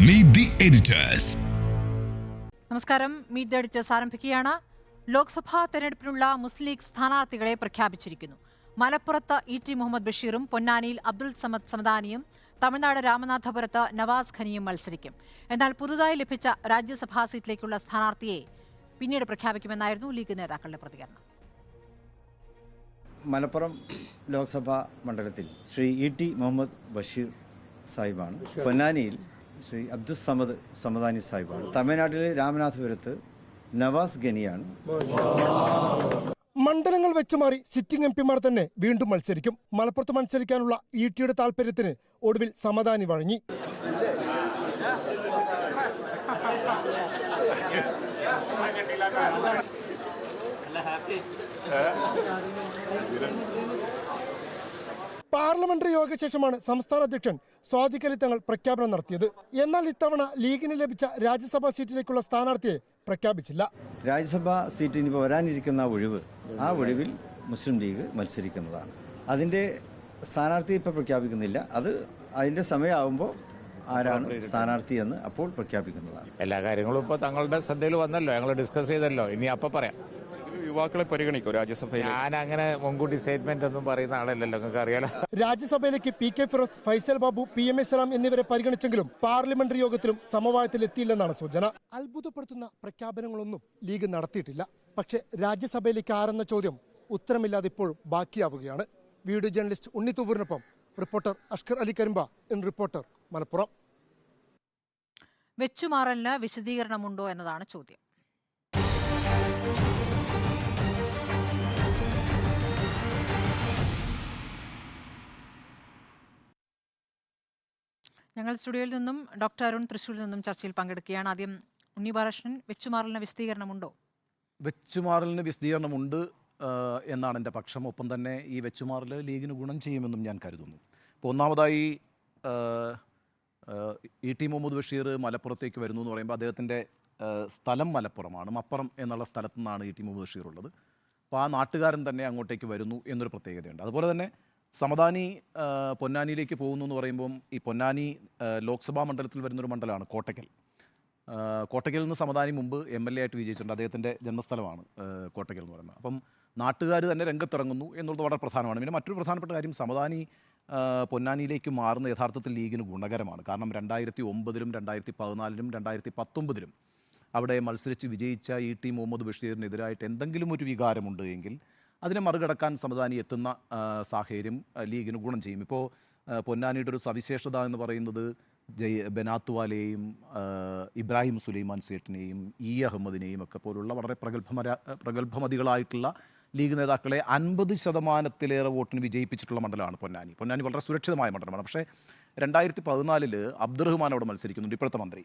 Meet the editors. നമസ്കാരം. Meet the editors ആരംഭിക്കുകയാണ്. ലോക്സഭാ തെരഞ്ഞെടുപ്പിനുള്ള മുസ്ലിം ലീഗ് സ്ഥാനാർത്ഥികളെ പ്രഖ്യാപിച്ചിരിക്കുന്നു. മലപ്പുറത്ത് ഇ.ടി. മുഹമ്മദ് ബഷീറും പൊന്നാനിയിൽ അബ്ദുൾ സമദ് സമദാനിയും തമിഴ്നാട് രാമനാഥപുരത്ത് നവാസ് ഖനിയും മത്സരിക്കും. എന്നാൽ പുതുതായി ലഭിച്ച രാജ്യസഭാ സീറ്റിലേക്കുള്ള സ്ഥാനാർത്ഥിയെ പിന്നീട് പ്രഖ്യാപിക്കുമെന്നായിരുന്നു ലീഗ് നേതാക്കളുടെ പ്രതികരണം. മലപ്പുറം ലോക്സഭാ മണ്ഡലത്തിൽ ശ്രീ ഇ.ടി. മുഹമ്മദ് ബഷീർ സാഹിബാണ്. പൊന്നാനിയിൽ ശ്രീ അബ്ദുൾ സമദ് സമദാനി സാഹിബാണ്. തമിഴ്നാട്ടിലെ രാമനാഥപുരത്ത് നവാസ് ഖനിയാണ്. മണ്ഡലങ്ങൾ വെച്ചുമാറി സിറ്റിംഗ് എംപിമാർ തന്നെ വീണ്ടും മത്സരിക്കും. മലപ്പുറത്ത് മത്സരിക്കാനുള്ള ഇ.ടിയുടെ താൽപര്യത്തിന് ഒടുവിൽ സമദാനി വഴങ്ങി. പാർലമെന്ററി യോഗശേഷമാണ് സംസ്ഥാന അധ്യക്ഷൻ സ്വാദിഖ് അലി തങ്ങൾ പ്രഖ്യാപനം നടത്തിയത്. എന്നാൽ ഇത്തവണ ലീഗിന് ലഭിച്ച രാജ്യസഭാ സീറ്റിലേക്കുള്ള സ്ഥാനാർത്ഥിയെ പ്രഖ്യാപിച്ചില്ല. രാജ്യസഭാ സീറ്റിന് ഇപ്പോൾ വരാനിരിക്കുന്ന ഒഴിവ്, ആ ഒഴിവിൽ മുസ്ലിം ലീഗ് മത്സരിക്കുന്നതാണ്. അതിന്റെ സ്ഥാനാർത്ഥി ഇപ്പോൾ പ്രഖ്യാപിക്കുന്നില്ല. അത് അതിന്റെ സമയമാകുമ്പോൾ ആരാണ് സ്ഥാനാർത്ഥി എന്ന് അപ്പോൾ പ്രഖ്യാപിക്കുന്നതാണ്. എല്ലാ കാര്യങ്ങളും ഇപ്പോൾ തങ്ങളുടെ ശ്രദ്ധയിൽ വന്നല്ലോ, ഞങ്ങൾ ഡിസ്കസ് ചെയ്തല്ലോ. ഇനി അപ്പോൾ പറയാം. യുവാക്കളെ പരിഗണിക്കോ രാജ്യസഭയിൽ? ഞാൻ അങ്ങനെ മുൻകൂട്ടി സ്റ്റേറ്റ്മെന്റ് ഒന്നും പറയുന്ന ആളല്ലല്ലോ, നിങ്ങൾക്ക് അറിയാലോ. രാജ്യസഭയിലേക്ക് പി.കെ. ഫിറോസ്, ഫൈസൽ ബാബു, പി.എം.എ. സലാം എന്നിവരെ പരിഗണിച്ചെങ്കിലും പാർലമെന്ററി യോഗത്തിലും സമവായത്തിൽ എത്തിയില്ലെന്നാണ് സൂചന. അത്ഭുതപ്പെടുത്തുന്ന പ്രഖ്യാപനങ്ങളൊന്നും ലീഗ് നടത്തിയിട്ടില്ല. പക്ഷേ രാജ്യസഭയിലേക്ക് ആരെന്ന ചോദ്യം ഉത്തരമില്ലാതെ ഇപ്പോഴും ബാക്കിയാവുകയാണ്. വീഡിയോ ജേർണലിസ്റ്റ് ഉണ്ണിത്തൂവൂരിനൊപ്പം reporter Ashkar Ali Karimba in reporter Malappuram. വെച്ചുമാറലിന് വിശദീകരണമുണ്ടോ എന്നതാണ് ചോദ്യം. ഞങ്ങൾ സ്റ്റുഡിയോയിൽ നിന്നും ഡോക്ടർ അരുൺ തൃശ്ശൂരിൽ നിന്നും ചർച്ചയിൽ പങ്കെടുക്കുകയാണ്. ആദ്യം ഉണ്ണി ബാലകൃഷ്ണൻ, വെച്ചുമാറലിന് വിശദീകരണമുണ്ടോ? വെച്ചുമാറലിന് വിശദീകരണമുണ്ട് എന്നാണ് എൻ്റെ പക്ഷം. ഒപ്പം തന്നെ ഈ വെച്ചുമാറൽ ലീഗിന് ഗുണം ചെയ്യുമെന്നും ഞാൻ കരുതുന്നു. ഇപ്പോൾ ഒന്നാമതായി ഇ.ടി. മുഹമ്മദ് ബഷീർ മലപ്പുറത്തേക്ക് വരുന്നു എന്ന് പറയുമ്പോൾ അദ്ദേഹത്തിൻ്റെ സ്ഥലം മലപ്പുറമാണ്. മപ്പുറം എന്നുള്ള സ്ഥലത്തു നിന്നാണ് ഇ.ടി. മുഹമ്മദ് ബഷീർ ഉള്ളത്. അപ്പോൾ ആ നാട്ടുകാരൻ തന്നെ അങ്ങോട്ടേക്ക് വരുന്നു എന്നൊരു പ്രത്യേകതയുണ്ട്. അതുപോലെ തന്നെ സമദാനി പൊന്നാനിയിലേക്ക് പോകുന്നു എന്ന് പറയുമ്പം ഈ പൊന്നാനി ലോക്സഭാ മണ്ഡലത്തിൽ വരുന്നൊരു മണ്ഡലമാണ് കോട്ടയ്ക്കൽ. കോട്ടയ്ക്കൽ നിന്ന് സമദാനി മുമ്പ് എം.എൽ.എ. ആയിട്ട് വിജയിച്ചിട്ടുണ്ട്. അദ്ദേഹത്തിൻ്റെ ജന്മസ്ഥലമാണ് കോട്ടയ്ക്കൽ എന്ന് പറയുന്നത്. അപ്പം നാട്ടുകാർ തന്നെ രംഗത്തിറങ്ങുന്നു എന്നുള്ളത് വളരെ പ്രധാനമാണ്. പിന്നെ മറ്റൊരു പ്രധാനപ്പെട്ട കാര്യം, സമദാനി പൊന്നാനിയിലേക്ക് മാറുന്ന യഥാർത്ഥത്തിൽ ലീഗിന് ഗുണകരമാണ്. കാരണം 2009-ലും 2014-ലും 2019-ലും അവിടെ മത്സരിച്ച് വിജയിച്ച ഇ.ടി. മുഹമ്മദ് ബഷീറിനെതിരായിട്ട് എന്തെങ്കിലും ഒരു വികാരമുണ്ട് എങ്കിൽ അതിനെ മറികടക്കാൻ സമദാനി എത്തുന്ന സാഹചര്യം ലീഗിന് ഗുണം ചെയ്യും. ഇപ്പോൾ പൊന്നാനിയുടെ ഒരു സവിശേഷത എന്ന് പറയുന്നത് ബനാത്തുവാലയെയും ഇബ്രാഹിം സുലൈമാൻ സേട്ടിനെയും ഇ അഹമ്മദിനെയും ഒക്കെ പോലുള്ള വളരെ പ്രഗത്ഭമതികളായിട്ടുള്ള ലീഗ് നേതാക്കളെ 50% വോട്ടിന് വിജയിപ്പിച്ചിട്ടുള്ള മണ്ഡലമാണ് പൊന്നാനി. പൊന്നാനി വളരെ സുരക്ഷിതമായ മണ്ഡലമാണ്. പക്ഷേ 2014 അബ്ദുറഹ്മാൻ അവിടെ മത്സരിക്കുന്നുണ്ട്. ഇപ്പോഴത്തെ മന്ത്രി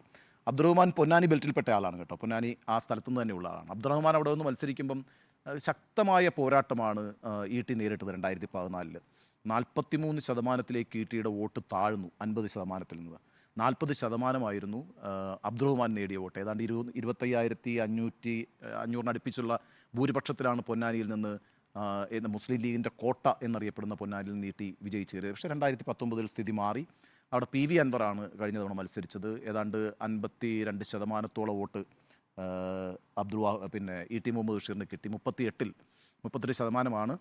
അബ്ദുറഹ്മാൻ പൊന്നാനി ബെൽറ്റിൽപ്പെട്ട ആളാണ് കേട്ടോ. പൊന്നാനി ആ സ്ഥലത്തു നിന്ന് തന്നെയുള്ള ആളാണ്. അബ്ദുറഹ്മാൻ അവിടെ നിന്ന് മത്സരിക്കുമ്പം ശക്തമായ പോരാട്ടമാണ് ഇ.ടി. നേരിട്ടത്. 2014 43% ഇ.ടിയുടെ വോട്ട് താഴ്ന്നു 50%-ൽ നിന്ന്. 40% അബ്ദുറഹ്മാൻ നേടിയ വോട്ട്. ഏതാണ്ട് 25,500 അടുപ്പിച്ചുള്ള ഭൂരിപക്ഷത്തിലാണ് പൊന്നാനിയിൽ നിന്ന് മുസ്ലിം ലീഗിൻ്റെ കോട്ട എന്നറിയപ്പെടുന്ന പൊന്നാനിയിൽ നിന്ന് ഇ.ടി. വിജയിച്ചു കയറിയത്. പക്ഷേ 2019 സ്ഥിതി മാറി. അവിടെ പി വി അൻവറാണ് കഴിഞ്ഞ തവണ മത്സരിച്ചത്. ഏതാണ്ട് 52% വോട്ട് ഇ.ടി. മുഹമ്മദ് ബഷീറിന് കിട്ടി. 38%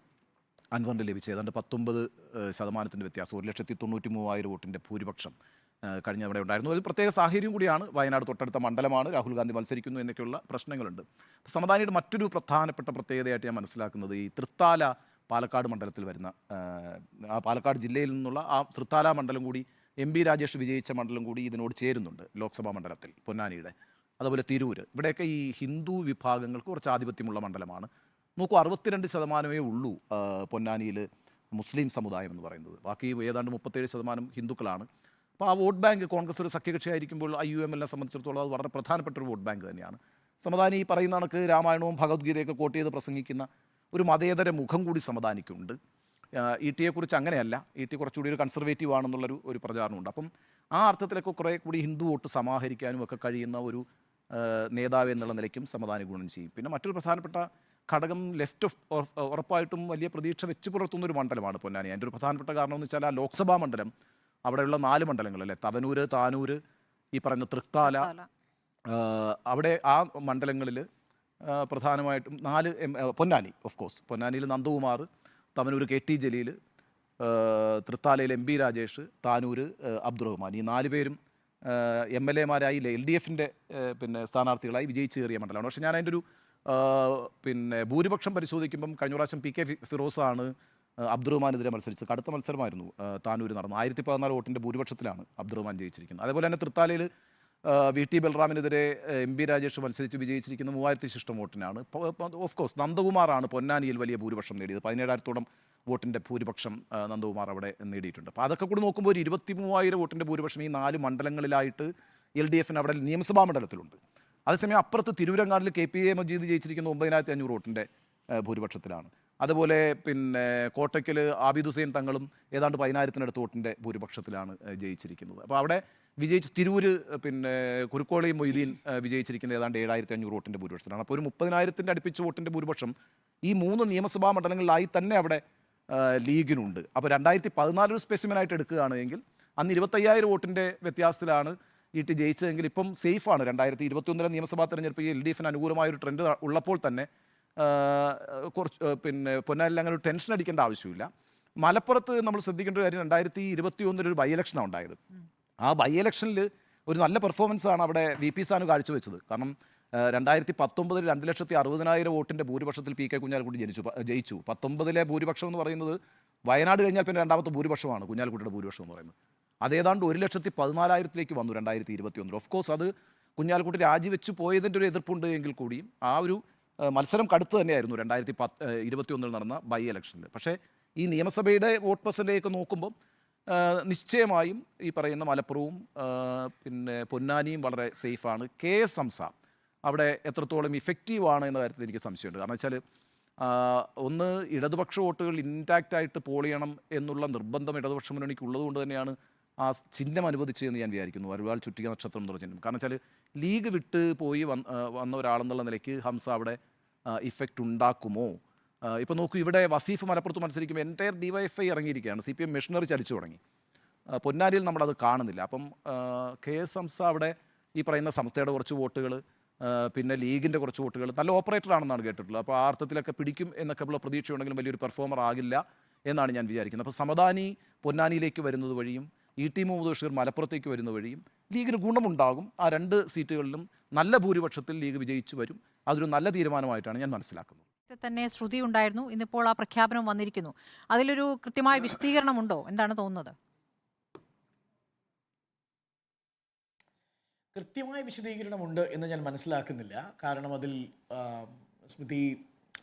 അൻവറിന് ലഭിച്ചത്. ഏതാണ്ട് 19% വ്യത്യാസം. 1,93,000 വോട്ടിൻ്റെ ഭൂരിപക്ഷം കഴിഞ്ഞ അവിടെ ഉണ്ടായിരുന്നു. ഒരു പ്രത്യേക സാഹചര്യം കൂടിയാണ്. വയനാട് തൊട്ടടുത്ത മണ്ഡലമാണ്, രാഹുൽ ഗാന്ധി മത്സരിക്കുന്നു എന്നൊക്കെയുള്ള പ്രശ്നങ്ങളുണ്ട്. സമദാനിയുടെ മറ്റൊരു പ്രധാനപ്പെട്ട പ്രത്യേകതയായിട്ട് ഞാൻ മനസ്സിലാക്കുന്നത് ഈ തൃത്താല പാലക്കാട് മണ്ഡലത്തിൽ വരുന്ന പാലക്കാട് ജില്ലയിൽ നിന്നുള്ള ആ തൃത്താല മണ്ഡലം കൂടി, എം.ബി. രാജേഷ് വിജയിച്ച മണ്ഡലം കൂടി ഇതിനോട് ചേരുന്നുണ്ട് ലോക്സഭാ മണ്ഡലത്തിൽ പൊന്നാനിയുടെ. അതുപോലെ തിരൂര്, ഇവിടെയൊക്കെ ഈ ഹിന്ദു വിഭാഗങ്ങൾക്ക് കുറച്ച് ആധിപത്യമുള്ള മണ്ഡലമാണ്. നോക്കൂ, 62% ഉള്ളൂ പൊന്നാനിയിൽ മുസ്ലിം സമുദായം എന്ന് പറയുന്നത്. ബാക്കി ഏതാണ്ട് 37% ഹിന്ദുക്കളാണ്. അപ്പോൾ ആ വോട്ട് ബാങ്ക്, കോൺഗ്രസ് ഒരു സഖ്യകക്ഷി ആയിരിക്കുമ്പോൾ IUML സംബന്ധിച്ചിടത്തോളം അത് വളരെ പ്രധാനപ്പെട്ട ഒരു വോട്ട് ബാങ്ക് തന്നെയാണ്. സമദാനി ഈ പറയുന്ന കണക്ക് രാമായണവും ഭഗവത്ഗീതയൊക്കെ കോട്ട് ചെയ്ത് പ്രസംഗിക്കുന്ന ഒരു മതേതര മുഖം കൂടി സമദാനിക്കുണ്ട്. ഇ.ടിയെക്കുറിച്ച് അങ്ങനെയല്ല, ഇ.ടി കുറച്ചുകൂടി ഒരു കൺസർവേറ്റീവ് ആണെന്നുള്ളൊരു പ്രചാരണമുണ്ട്. അപ്പം ആ അർത്ഥത്തിലൊക്കെ കുറേ കൂടി ഹിന്ദു വോട്ട് സമാഹരിക്കാനും ഒക്കെ കഴിയുന്ന ഒരു നേതാവ് എന്നുള്ള നിലയ്ക്കും സമദാനി ഗുണം ചെയ്യും. പിന്നെ മറ്റൊരു പ്രധാനപ്പെട്ട ഘടകം ലെഫ്റ്റ് ഉറപ്പായിട്ടും വലിയ പ്രതീക്ഷ വെച്ച് പുലർത്തുന്നൊരു മണ്ഡലമാണ് പൊന്നാനി. അതിൻ്റെ ഒരു പ്രധാനപ്പെട്ട കാരണം എന്ന് വെച്ചാൽ ആ ലോക്സഭാ മണ്ഡലം, അവിടെയുള്ള 4 മണ്ഡലങ്ങളല്ലേ, തവനൂർ, താനൂർ, ഈ പറയുന്ന തൃത്താല, അവിടെ ആ മണ്ഡലങ്ങളിൽ പ്രധാനമായിട്ടും 4 പൊന്നാനി, ഓഫ് കോഴ്സ് പൊന്നാനിയിൽ നന്ദകുമാർ, തവനൂർ കെ ടി ജലീൽ, തൃത്താലയിൽ MP രാജേഷ്, താനൂർ അബ്ദുറഹ്മാൻ, ഈ 4 പേരും MLA-മാരായി LDF-ന്റെ പിന്നെ സ്ഥാനാർത്ഥികളായി വിജയിച്ച് കയറിയ മണ്ഡലമാണ്. പക്ഷേ ഞാൻ അതിൻ്റെ ഒരു പിന്നെ ഭൂരിപക്ഷം പരിശോധിക്കുമ്പം കഴിഞ്ഞ പ്രാവശ്യം PK ഫിറോസാണ് അബ്ദുറഹ്മാനെതിരെ മത്സരിച്ചത്. കടുത്ത മത്സരമായിരുന്നു താനൂർ നടന്നു. 1014 വോട്ടിൻ്റെ ഭൂരിപക്ഷത്തിലാണ് അബ്ദുറഹ്മാൻ ജയിച്ചിരിക്കുന്നത്. അതേപോലെ തന്നെ തൃത്താലയിൽ VT ബൽറാമിനെതിരെ MP രാജേഷ് മത്സരിച്ച് വിജയിച്ചിരിക്കുന്നത് 3000 ശിഷ്ടം വോട്ടിനാണ്. ഓഫ് കോഴ്സ് നന്ദകുമാറാണ് പൊന്നാനിയിൽ വലിയ ഭൂരിപക്ഷം നേടിയത്. 17,000-ഓളം വോട്ടിൻ്റെ ഭൂരിപക്ഷം നന്ദകുമാർ അവിടെ നേടിയിട്ടുണ്ട്. അപ്പോൾ അതൊക്കെ കൂടി നോക്കുമ്പോൾ ഒരു 23,000 വോട്ടിൻ്റെ ഭൂരിപക്ഷം ഈ 4 മണ്ഡലങ്ങളിലായിട്ട് LDF-ന് അവിടെ നിയമസഭാ മണ്ഡലത്തിലുണ്ട്. അതേസമയം അപ്പുറത്ത് തിരൂരങ്ങാടിൽ KPA മജീദ് ജയിച്ചിരിക്കുന്ന 9,500 വോട്ടിൻ്റെ ഭൂരിപക്ഷത്തിലാണ്. അതുപോലെ പിന്നെ കോട്ടയ്ക്കൽ ആബിദ് ഹുസൈൻ തങ്ങളും ഏതാണ്ട് 10,000-നടുത്ത് വോട്ടിൻ്റെ ഭൂരിപക്ഷത്തിലാണ് ജയിച്ചിരിക്കുന്നത്. അപ്പോൾ അവിടെ വിജയിച്ച് തിരൂർ പിന്നെ കുരുക്കോളി മൊയ്തീൻ വിജയിച്ചിരിക്കുന്നത് ഏതാണ്ട് 7,500 വോട്ടിൻ്റെ ഭൂരിപക്ഷത്തിലാണ്. അപ്പോൾ ഒരു 30,000-ൻ്റെ അടുപ്പിച്ച് വോട്ടിൻ്റെ ഭൂരിപക്ഷം ഈ 3 നിയമസഭാ മണ്ഡലങ്ങളിലായി തന്നെ അവിടെ ലീഗിനുണ്ട്. അപ്പോൾ 2014 ഒരു സ്പെസിമെനായിട്ട് എടുക്കുകയാണെങ്കിൽ അന്ന് 25,000 വോട്ടിൻ്റെ വ്യത്യാസത്തിലാണ് ET ജയിച്ചതെങ്കിൽ ഇപ്പം സേഫാണ്. 2021 നിയമസഭാ തെരഞ്ഞെടുപ്പ് LDF-ന് അനുകൂലമായൊരു ട്രെൻഡ് ഉള്ളപ്പോൾ തന്നെ കുറച്ച് പിന്നെ പൊന്നാനിൽ അങ്ങനെ ഒരു ടെൻഷൻ അടിക്കേണ്ട ആവശ്യമില്ല. മലപ്പുറത്ത് നമ്മൾ ശ്രദ്ധിക്കേണ്ട ഒരു കാര്യം, 2021 ഒരു ബൈ ഇലക്ഷനാണ് ഉണ്ടായത്. ആ ബൈ ഇലക്ഷനിൽ ഒരു നല്ല പെർഫോമൻസാണ് അവിടെ VP സാനു കാഴ്ചവെച്ചത്. കാരണം 2019 2,60,000 വോട്ടിൻ്റെ ഭൂരിപക്ഷത്തിൽ PK കുഞ്ഞാലിക്കുട്ടി ജയിച്ചു. 19 ഭൂരിപക്ഷം എന്ന് പറയുന്നത് വയനാട് കഴിഞ്ഞാൽ പിന്നെ രണ്ടാമത്തെ ഭൂരിപക്ഷമാണ് കുഞ്ഞാലിക്കുട്ടിയുടെ ഭൂരിപക്ഷം എന്ന് പറയുന്നത്. അതേതാണ്ട് 1,14,000 വന്നു 2021. ഓഫ് കോഴ്സ് അത് കുഞ്ഞാലിക്കുട്ടി രാജിവെച്ച് പോയതിൻ്റെ ഒരു എതിർപ്പുണ്ട് എങ്കിൽ കൂടിയും ആ ഒരു മത്സരം കടുത്ത് തന്നെയായിരുന്നു 2021 നടന്ന ബൈ ഇലക്ഷനിൽ. പക്ഷേ ഈ നിയമസഭയുടെ വോട്ട് പെർസെൻറ്റേജ് നോക്കുമ്പോൾ നിശ്ചയമായും ഈ പറയുന്ന മലപ്പുറവും പിന്നെ പൊന്നാനിയും വളരെ സേഫാണ്. KS ഹംസ അവിടെ എത്രത്തോളം ഇഫക്റ്റീവാണ് എന്ന കാര്യത്തിൽ എനിക്ക് സംശയമുണ്ട്. കാരണം വെച്ചാൽ ഒന്ന്, ഇടതുപക്ഷ വോട്ടുകൾ ഇൻടാക്റ്റായിട്ട് പോൾ ചെയ്യണം എന്നുള്ള നിർബന്ധം ഇടതുപക്ഷ മുന്നണിക്ക് ഉള്ളതുകൊണ്ട് തന്നെയാണ് ആ ചിഹ്നം അനുവദിച്ചതെന്ന് ഞാൻ വിചാരിക്കുന്നു, അരുവാൾ ചുറ്റിക നക്ഷത്രം എന്നുള്ള ചിഹ്നം. കാരണം വെച്ചാൽ ലീഗ് വിട്ട് പോയി വന്ന ഒരാളെന്നുള്ള നിലയ്ക്ക് ഹംസ അവിടെ ഇഫക്റ്റ് ഉണ്ടാക്കുമോ? ഇപ്പോൾ നോക്കൂ, ഇവിടെ വസീഫ് മലപ്പുറത്ത് മത്സരിക്കുമ്പോൾ എൻറ്റയർ DYFI ഇറങ്ങിയിരിക്കുകയാണ്. CPM മെഷീനറി ചലിച്ചു തുടങ്ങി. പൊന്നാനിയിൽ നമ്മളത് കാണുന്നില്ല. അപ്പം KS ഹംസ അവിടെ ഈ പറയുന്ന സംസ്ഥയുടെ കുറച്ച് വോട്ടുകൾ, പിന്നെ ലീഗിൻ്റെ കുറച്ച് വോട്ടുകൾ, നല്ല ഓപ്പറേറ്റർ ആണെന്നാണ് കേട്ടിട്ടുള്ളത്. അപ്പോൾ ആ അർത്ഥത്തിലൊക്കെ പിടിക്കും എന്നൊക്കെ ഉള്ള പ്രതീക്ഷയുണ്ടെങ്കിലും വലിയൊരു പെർഫോമർ ആകില്ല എന്നാണ് ഞാൻ വിചാരിക്കുന്നത്. അപ്പോൾ സമദാനി പൊന്നാനിയിലേക്ക് വരുന്നത് വഴിയും ET മുഹമ്മദ് ബഷീർ മലപ്പുറത്തേക്ക് വരുന്ന വഴിയും ലീഗിന് ഗുണമുണ്ടാകും. ആ 2 സീറ്റുകളിലും നല്ല ഭൂരിപക്ഷത്തിൽ ലീഗ് വിജയിച്ചു വരും. അതൊരു നല്ല തീരുമാനമായിട്ടാണ് ഞാൻ മനസ്സിലാക്കുന്നത്. തന്നെ ശ്രുതി ഉണ്ടായിരുന്നു, ഇന്നിപ്പോൾ ആ പ്രഖ്യാപനം വന്നിരിക്കുന്നു. അതിലൊരു കൃത്യമായ വിശദീകരണമുണ്ടോ? എന്താണ് തോന്നുന്നത്? കൃത്യമായ വിശദീകരണമുണ്ട് എന്ന് ഞാൻ മനസ്സിലാക്കുന്നില്ല. കാരണം അതിൽ സ്മൃതി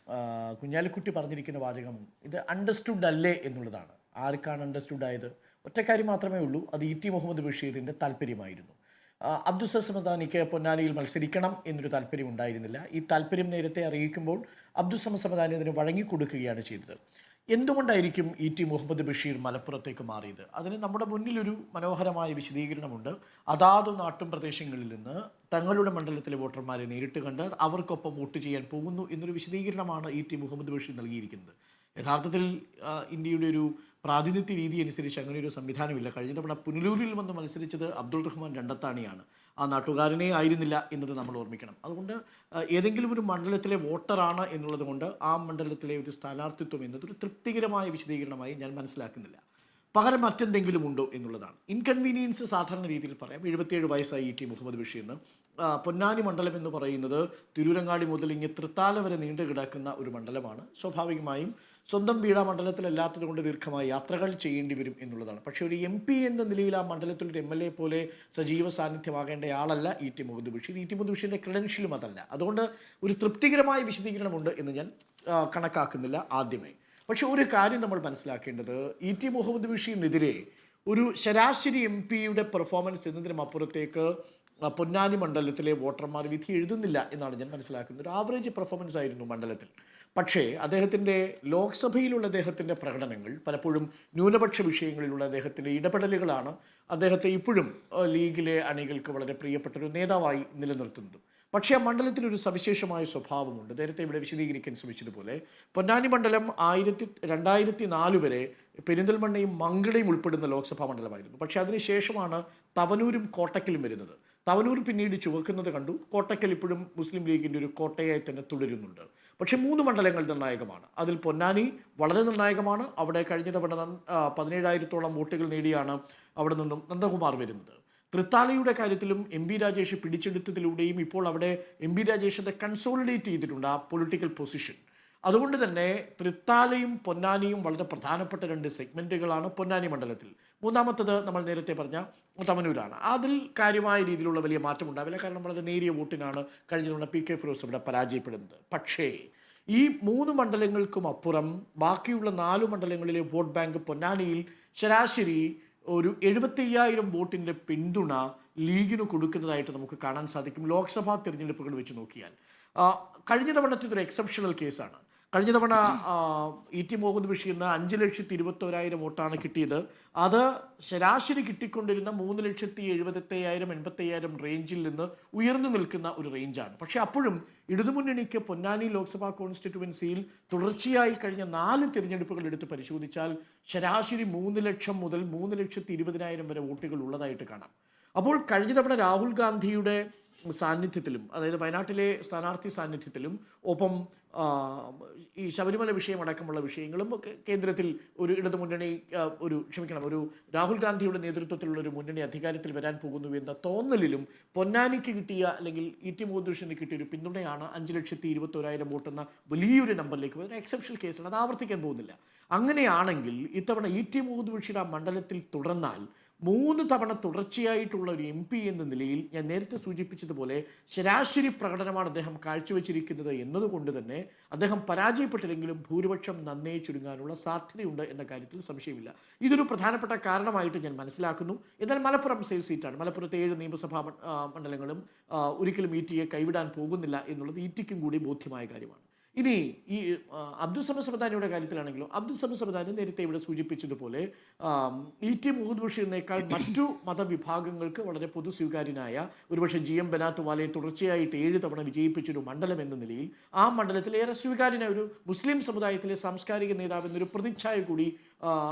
കുഞ്ഞാലിക്കുട്ടി പറഞ്ഞിരിക്കുന്ന വാചകം ഇത് അണ്ടർസ്റ്റുഡ് അല്ലേ എന്നുള്ളതാണ്. ആർക്കാണ് അണ്ടർസ്റ്റുഡ് ആയത്? ഒറ്റക്കാര്യം മാത്രമേ ഉള്ളൂ, അത് ET മുഹമ്മദ് ബഷീറിൻ്റെ താല്പര്യമായിരുന്നു. അബ്ദുൽ സമദാനിക്ക് പൊന്നാനിയിൽ മത്സരിക്കണം എന്നൊരു താല്പര്യം ഉണ്ടായിരുന്നില്ല. ഈ താല്പര്യം നേരത്തെ അറിയിക്കുമ്പോൾ അബ്ദുൽ സമദാനി അതിന് വഴങ്ങിക്കൊടുക്കുകയാണ് ചെയ്തത്. എന്തുകൊണ്ടായിരിക്കും ET മുഹമ്മദ് ബഷീർ മലപ്പുറത്തേക്ക് മാറിയത്? അതിന് നമ്മുടെ മുന്നിലൊരു മനോഹരമായ വിശദീകരണമുണ്ട്. അതാത് നാട്ടും പ്രദേശങ്ങളിൽ നിന്ന് തങ്ങളുടെ മണ്ഡലത്തിലെ വോട്ടർമാരെ നേരിട്ട് കണ്ട് അവർക്കൊപ്പം വോട്ട് ചെയ്യാൻ പോകുന്നു എന്നൊരു വിശദീകരണമാണ് ET മുഹമ്മദ് ബഷീർ നൽകിയിരിക്കുന്നത്. യഥാർത്ഥത്തിൽ ഇന്ത്യയുടെ ഒരു പ്രാതിനിധ്യ രീതി അനുസരിച്ച് അങ്ങനെ ഒരു സംവിധാനമില്ല. കഴിഞ്ഞ തവണ പുനലൂരിൽ വന്ന് മത്സരിച്ചത് അബ്ദുൾ റഹ്മാൻ രണ്ടത്താണിയാണ്. ആ നാട്ടുകാരനെ ആയിരുന്നില്ല എന്നത് നമ്മൾ ഓർമ്മിക്കണം. അതുകൊണ്ട് ഏതെങ്കിലും ഒരു മണ്ഡലത്തിലെ വോട്ടറാണ് എന്നുള്ളത് കൊണ്ട് ആ മണ്ഡലത്തിലെ ഒരു സ്ഥാനാർത്ഥിത്വം എന്നതൊരു തൃപ്തികരമായ വിശദീകരണമായി ഞാൻ മനസ്സിലാക്കുന്നില്ല. പകരം മറ്റെന്തെങ്കിലും ഉണ്ടോ എന്നുള്ളതാണ്. ഇൻകൺവീനിയൻസ് സാധാരണ രീതിയിൽ പറയാം. 77 വയസ്സായി ET മുഹമ്മദ് ബഷീറിന്. പൊന്നാനി മണ്ഡലം എന്ന് പറയുന്നത് തിരൂരങ്ങാടി മുതൽ ഇങ്ങ് തൃത്താല വരെ നീണ്ടു കിടക്കുന്ന ഒരു മണ്ഡലമാണ്. സ്വാഭാവികമായും സ്വന്തം വീട മണ്ഡലത്തിലല്ലാത്തത് കൊണ്ട് ദീർഘമായ യാത്രകൾ ചെയ്യേണ്ടി വരും എന്നുള്ളതാണ്. പക്ഷേ ഒരു MP എന്ന നിലയിൽ ആ മണ്ഡലത്തിലൊരു MLA പോലെ സജീവ സാന്നിധ്യമാകേണ്ട ആളല്ല ET മുഹമ്മദ് ബഷീർ. ET മുഹമ്മദ് ബഷീറിൻ്റെ ക്രെഡൻഷ്യലും അതല്ല. അതുകൊണ്ട് ഒരു തൃപ്തികരമായ വിശദീകരണമുണ്ട് എന്ന് ഞാൻ കണക്കാക്കുന്നില്ല ആദ്യമേ. പക്ഷെ ഒരു കാര്യം നമ്മൾ മനസ്സിലാക്കേണ്ടത്, ET മുഹമ്മദ് ബഷീറിനെതിരെ ഒരു ശരാശരി MP-യുടെ പെർഫോമൻസ് എന്നതിനും അപ്പുറത്തേക്ക് പൊന്നാനി മണ്ഡലത്തിലെ വോട്ടർമാർ വിധി എഴുതുന്നില്ല എന്നാണ് ഞാൻ മനസ്സിലാക്കുന്നത്. ഒരു ആവറേജ് പെർഫോമൻസ് ആയിരുന്നു മണ്ഡലത്തിൽ. പക്ഷേ അദ്ദേഹത്തിൻ്റെ ലോക്സഭയിലുള്ള അദ്ദേഹത്തിൻ്റെ പ്രകടനങ്ങൾ പലപ്പോഴും ന്യൂനപക്ഷ വിഷയങ്ങളിലുള്ള അദ്ദേഹത്തിൻ്റെ ഇടപെടലുകളാണ് അദ്ദേഹത്തെ ഇപ്പോഴും ലീഗിലെ അണികൾക്ക് വളരെ പ്രിയപ്പെട്ടൊരു നേതാവായി നിലനിർത്തുന്നത്. പക്ഷേ ആ മണ്ഡലത്തിനൊരു സവിശേഷമായ സ്വഭാവമുണ്ട്. നേരത്തെ ഇവിടെ വിശദീകരിക്കാൻ ശ്രമിച്ചതുപോലെ പൊന്നാനി മണ്ഡലം 2004 വരെ പെരിന്തൽമണ്ണയും മംഗളയും ഉൾപ്പെടുന്ന ലോക്സഭാ മണ്ഡലമായിരുന്നു. പക്ഷേ അതിനുശേഷമാണ് തവനൂരും കോട്ടക്കലും വരുന്നത്. തവനൂർ പിന്നീട് ചുവക്കുന്നത് കണ്ടു. കോട്ടക്കൽ ഇപ്പോഴും മുസ്ലിം ലീഗിൻ്റെ ഒരു കോട്ടയായി തന്നെ തുടരുന്നുണ്ട്. പക്ഷേ 3 മണ്ഡലങ്ങൾ നിർണായകമാണ്. അതിൽ പൊന്നാനി വളരെ നിർണായകമാണ്. അവിടെ കഴിഞ്ഞ തവണ 17,000-ഓളം വോട്ടുകൾ നേടിയാണ് അവിടെ നിന്നും നന്ദകുമാർ വരുന്നത്. തൃത്താലയുടെ കാര്യത്തിലും എം പി രാജേഷ് പിടിച്ചെടുത്തതിലൂടെയും ഇപ്പോൾ അവിടെ എം പി രാജേഷ് അത് കൺസോളിഡേറ്റ് ചെയ്തിട്ടുണ്ട് ആ പൊളിറ്റിക്കൽ പൊസിഷൻ. അതുകൊണ്ട് തന്നെ തൃത്താലയും പൊന്നാനിയും വളരെ പ്രധാനപ്പെട്ട 2 സെഗ്മെൻറ്റുകളാണ് പൊന്നാനി മണ്ഡലത്തിൽ. മൂന്നാമത്തത് നമ്മൾ നേരത്തെ പറഞ്ഞ തവനൂരാണ്. അതിൽ കാര്യമായ രീതിയിലുള്ള വലിയ മാറ്റം ഉണ്ടാവില്ല. കാരണം വളരെ നേരിയ വോട്ടിനാണ് കഴിഞ്ഞ തവണ PK ഫിറോസ് ഇവിടെ പരാജയപ്പെടുന്നത്. പക്ഷേ ഈ 3 മണ്ഡലങ്ങൾക്കും അപ്പുറം ബാക്കിയുള്ള 4 മണ്ഡലങ്ങളിലെ വോട്ട് ബാങ്ക് പൊന്നാനിയിൽ ശരാശരി ഒരു 75,000 വോട്ടിൻ്റെ പിന്തുണ ലീഗിന് കൊടുക്കുന്നതായിട്ട് നമുക്ക് കാണാൻ സാധിക്കും ലോക്സഭാ തിരഞ്ഞെടുപ്പുകൾ വെച്ച് നോക്കിയാൽ. കഴിഞ്ഞ തവണത്തെ ഒരു എക്സെപ്ഷണൽ കേസാണ്. കഴിഞ്ഞ തവണ ET മുഹമ്മദ് ബഷീറിന് 5,21,000 വോട്ടാണ് കിട്ടിയത്. അത് ശരാശരി കിട്ടിക്കൊണ്ടിരുന്ന 3,70,000, 80,000 റേഞ്ചിൽ നിന്ന് ഉയർന്നു നിൽക്കുന്ന ഒരു റേഞ്ചാണ്. പക്ഷേ അപ്പോഴും ഇടതുമുന്നണിക്ക് പൊന്നാനി ലോക്സഭാ കോൺസ്റ്റിറ്റ്യുവൻസിയിൽ തുടർച്ചയായി കഴിഞ്ഞ 4 തിരഞ്ഞെടുപ്പുകൾ എടുത്ത് പരിശോധിച്ചാൽ ശരാശരി 3 ലക്ഷം മുതൽ 3,20,000 വരെ വോട്ടുകൾ ഉള്ളതായിട്ട് കാണാം. അപ്പോൾ കഴിഞ്ഞ തവണ രാഹുൽ ഗാന്ധിയുടെ സാന്നിധ്യത്തിലും, അതായത് വയനാട്ടിലെ സ്ഥാനാർത്ഥി സാന്നിധ്യത്തിലും, ഒപ്പം ഈ ശബരിമല വിഷയമടക്കമുള്ള വിഷയങ്ങളും കേന്ദ്രത്തിൽ ഒരു ഇടതുമുന്നണി ഒരു രാഹുൽ ഗാന്ധിയുടെ നേതൃത്വത്തിലുള്ള ഒരു മുന്നണി അധികാരത്തിൽ വരാൻ പോകുന്നു എന്ന തോന്നലിലും പൊന്നാനിക്ക് കിട്ടിയ, അല്ലെങ്കിൽ ET മുഹമ്മദ് ബഷീറിന് കിട്ടിയ ഒരു പിന്തുണയാണ് 5,21,000 വോട്ടെന്ന വലിയൊരു നമ്പറിലേക്ക് വരുന്ന എക്സെപ്ഷണൽ കേസാണ്. അത് ആവർത്തിക്കാൻ പോകുന്നില്ല. അങ്ങനെയാണെങ്കിൽ ഇത്തവണ ET മുഹമ്മദ് ബഷീർ ആ മണ്ഡലത്തിൽ തുടർന്നാൽ 3 തവണ തുടർച്ചയായിട്ടുള്ള ഒരു MP എന്ന നിലയിൽ ഞാൻ നേരത്തെ സൂചിപ്പിച്ചതുപോലെ ശരാശരി പ്രകടനമാണ് അദ്ദേഹം കാഴ്ചവെച്ചിരിക്കുന്നത് എന്നതുകൊണ്ട് തന്നെ അദ്ദേഹം പരാജയപ്പെട്ടില്ലെങ്കിലും ഭൂരിപക്ഷം നന്നേ ചുരുങ്ങാനുള്ള സാധ്യതയുണ്ട് എന്ന കാര്യത്തിൽ സംശയമില്ല. ഇതൊരു പ്രധാനപ്പെട്ട കാരണമായിട്ട് ഞാൻ മനസ്സിലാക്കുന്നു. എന്നാൽ മലപ്പുറം സേഫ് സീറ്റാണ്. മലപ്പുറത്തെ 7 നിയമസഭാ മണ്ഡലങ്ങളും ഒരിക്കലും ETയെ കൈവിടാൻ പോകുന്നില്ല എന്നുള്ളത് ETക്കും കൂടി ബോധ്യമായ കാര്യമാണ്. ഇനി ഈ അബ്ദുൾ സമദ് സമദാനിയുടെ കാര്യത്തിലാണെങ്കിലും അബ്ദുൾ സമദ് സമദാനി നേരത്തെ ഇവിടെ സൂചിപ്പിച്ചതുപോലെ ET മുഹമ്മദ് ബഷീറിനേക്കാൾ മറ്റു മതവിഭാഗങ്ങൾക്ക് വളരെ പൊതു സ്വീകാര്യനായ, ഒരുപക്ഷെ GM ബനാത്ത് വാലയെ തുടർച്ചയായിട്ട് 7 തവണ വിജയിപ്പിച്ചൊരു മണ്ഡലം എന്ന നിലയിൽ ആ മണ്ഡലത്തിൽ ഏറെ സ്വീകാര്യനായ ഒരു മുസ്ലിം സമുദായത്തിലെ സാംസ്കാരിക നേതാവ് എന്നൊരു പ്രതിച്ഛായ കൂടി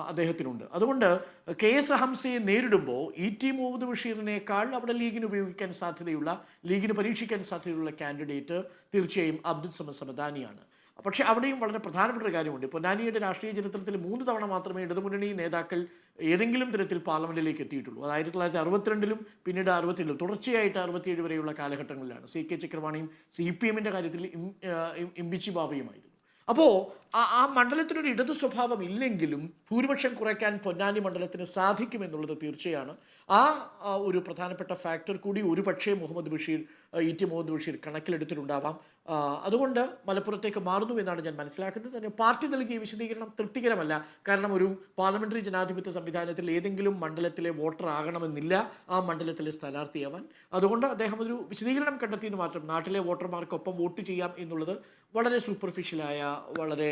അദ്ദേഹത്തിനുണ്ട്. അതുകൊണ്ട് KS ഹംസയെ നേരിടുമ്പോൾ ET മുഹമ്മദ് ബഷീറിനേക്കാൾ അവിടെ ലീഗിന് ഉപയോഗിക്കാൻ സാധ്യതയുള്ള, ലീഗിന് പരീക്ഷിക്കാൻ സാധ്യതയുള്ള കാൻഡിഡേറ്റ് തീർച്ചയായും അബ്ദുൾ സമദ് സമദാനിയാണ്. പക്ഷേ അവിടെയും വളരെ പ്രധാനപ്പെട്ട ഒരു കാര്യമുണ്ട്. പൊന്നാനിയുടെ രാഷ്ട്രീയ ചരിത്രത്തിൽ 3 തവണ മാത്രമേ ഇടതുമുന്നണി നേതാക്കൾ ഏതെങ്കിലും തരത്തിൽ പാർലമെന്റിലേക്ക് എത്തിയിട്ടുള്ളൂ. അത് 1962-ലും പിന്നീട് 67-ലും തുടർച്ചയായിട്ട് 67 വരെയുള്ള കാലഘട്ടങ്ങളിലാണ്. CK ചക്രവാണിയും CPMന്റെ കാര്യത്തിൽ ഇമ്പിച്ചി ബാവയുമായിരുന്നു. അപ്പോൾ ആ മണ്ഡലത്തിനൊരു ഇടതു സ്വഭാവം ഇല്ലെങ്കിലും ഭൂരിപക്ഷം കുറയ്ക്കാൻ പൊന്നാനി മണ്ഡലത്തിന് സാധിക്കുമെന്നുള്ളത് തീർച്ചയാണ്. ആ ഒരു പ്രധാനപ്പെട്ട ഫാക്ടർ കൂടി ഒരുപക്ഷേ മുഹമ്മദ് ബഷീർ, ET മുഹമ്മദ് ബഷീർ കണക്കിലെടുത്തിട്ടുണ്ടാവാം. അതുകൊണ്ട് മലപ്പുറത്തേക്ക് മാറുന്നു എന്നാണ് ഞാൻ മനസ്സിലാക്കുന്നത്. തന്നെ പാർട്ടി നൽകിയ വിശദീകരണം തൃപ്തികരമല്ല. കാരണം ഒരു പാർലമെന്ററി ജനാധിപത്യ സംവിധാനത്തിൽ ഏതെങ്കിലും മണ്ഡലത്തിലെ വോട്ടർ ആകണമെന്നില്ല ആ മണ്ഡലത്തിലെ സ്ഥാനാർത്ഥിയാവാൻ. അതുകൊണ്ട് അദ്ദേഹം ഒരു വിശദീകരണം കണ്ടെത്തിയെന്ന് മാത്രം. നാട്ടിലെ വോട്ടർമാർക്കൊപ്പം വോട്ട് ചെയ്യാം എന്നുള്ളത് വളരെ സൂപ്പർഫിഷ്യലായ, വളരെ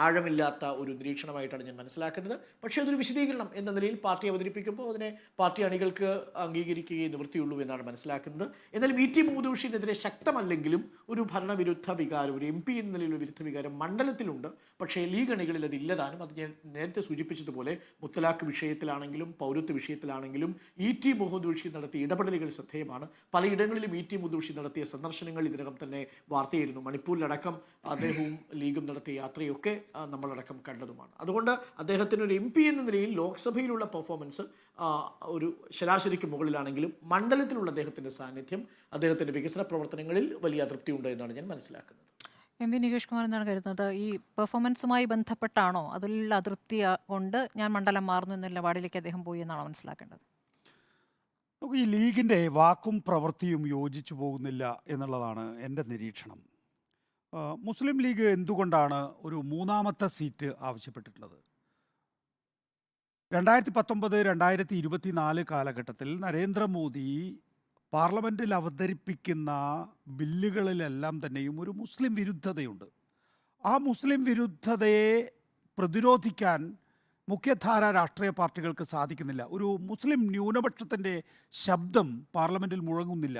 ആഴമില്ലാത്ത ഒരു നിരീക്ഷണമായിട്ടാണ് ഞാൻ മനസ്സിലാക്കുന്നത്. പക്ഷേ അതൊരു വിശദീകരണം എന്ന നിലയിൽ പാർട്ടി അവതരിപ്പിക്കുമ്പോൾ അതിനെ പാർട്ടി അണികൾക്ക് അംഗീകരിക്കുകയും നിവൃത്തിയുള്ളൂ എന്നാണ് മനസ്സിലാക്കുന്നത്. എന്നാലും ET മുഹമ്മദ് ബഷീറിനെതിരെ ശക്തമല്ലെങ്കിലും ഒരു ഭരണവിരുദ്ധ വികാരം, ഒരു MP എന്ന നിലയിലുള്ള വിരുദ്ധ വികാരം മണ്ഡലത്തിലുണ്ട്. പക്ഷേ ലീഗ് അണികളിൽ അത് ഇല്ലതാനും. അത് ഞാൻ നേരത്തെ സൂചിപ്പിച്ചതുപോലെ മുത്തലാഖ് വിഷയത്തിലാണെങ്കിലും പൗരത്വ വിഷയത്തിലാണെങ്കിലും ET മുഹമ്മദ് ബഷീർ നടത്തിയ ഇടപെടലുകൾ ശ്രദ്ധേയമാണ്. പലയിടങ്ങളിലും ET മുഹമ്മദ് ബഷീർ നടത്തിയ സന്ദർശനങ്ങൾ ഇതിനകം തന്നെ വാർത്തയായിരുന്നു. മണിപ്പൂരിലടക്കം അദ്ദേഹവും ലീഗും നടത്തിയ യാത്രയൊക്കെ നമ്മളടക്കം കണ്ടതുമാണ്. അതുകൊണ്ട് അദ്ദേഹത്തിന് ഒരു MP എന്ന നിലയിൽ ലോക്സഭയിലുള്ള പെർഫോമൻസ് ഒരു ശരാശരിക്ക് മുകളിലാണെങ്കിലും മണ്ഡലത്തിലുള്ള അദ്ദേഹത്തിൻ്റെ സാന്നിധ്യം, അദ്ദേഹത്തിൻ്റെ വികസന പ്രവർത്തനങ്ങളിൽ വലിയ അതൃപ്തിയുണ്ട് എന്നാണ് ഞാൻ മനസ്സിലാക്കുന്നത്. MP നികേഷ് കുമാർ എന്താണ് കരുതുന്നത്? ഈ പെർഫോമൻസുമായി ബന്ധപ്പെട്ടാണോ, അതിൽ അതൃപ്തി കൊണ്ട് ഞാൻ മണ്ഡലം മാറുന്നു എന്ന നിലപാടിലേക്ക് അദ്ദേഹം പോയി എന്നാണോ മനസ്സിലാക്കേണ്ടത്? നമുക്ക് ഈ ലീഗിൻ്റെ വാക്കും പ്രവൃത്തിയും യോജിച്ചു പോകുന്നില്ല എന്നുള്ളതാണ് എൻ്റെ നിരീക്ഷണം. മുസ്ലിം ലീഗ് എന്തുകൊണ്ടാണ് ഒരു 3ാമത്തെ സീറ്റ് ആവശ്യപ്പെട്ടിട്ടുള്ളത്? 2019-2024 കാലഘട്ടത്തിൽ നരേന്ദ്രമോദി പാർലമെൻറ്റിൽ അവതരിപ്പിക്കുന്ന ബില്ലുകളിലെല്ലാം തന്നെയും ഒരു മുസ്ലിം വിരുദ്ധതയുണ്ട്. ആ മുസ്ലിം വിരുദ്ധതയെ പ്രതിരോധിക്കാൻ മുഖ്യധാര രാഷ്ട്രീയ പാർട്ടികൾക്ക് സാധിക്കുന്നില്ല. ഒരു മുസ്ലിം ന്യൂനപക്ഷത്തിൻ്റെ ശബ്ദം പാർലമെൻറ്റിൽ മുഴങ്ങുന്നില്ല.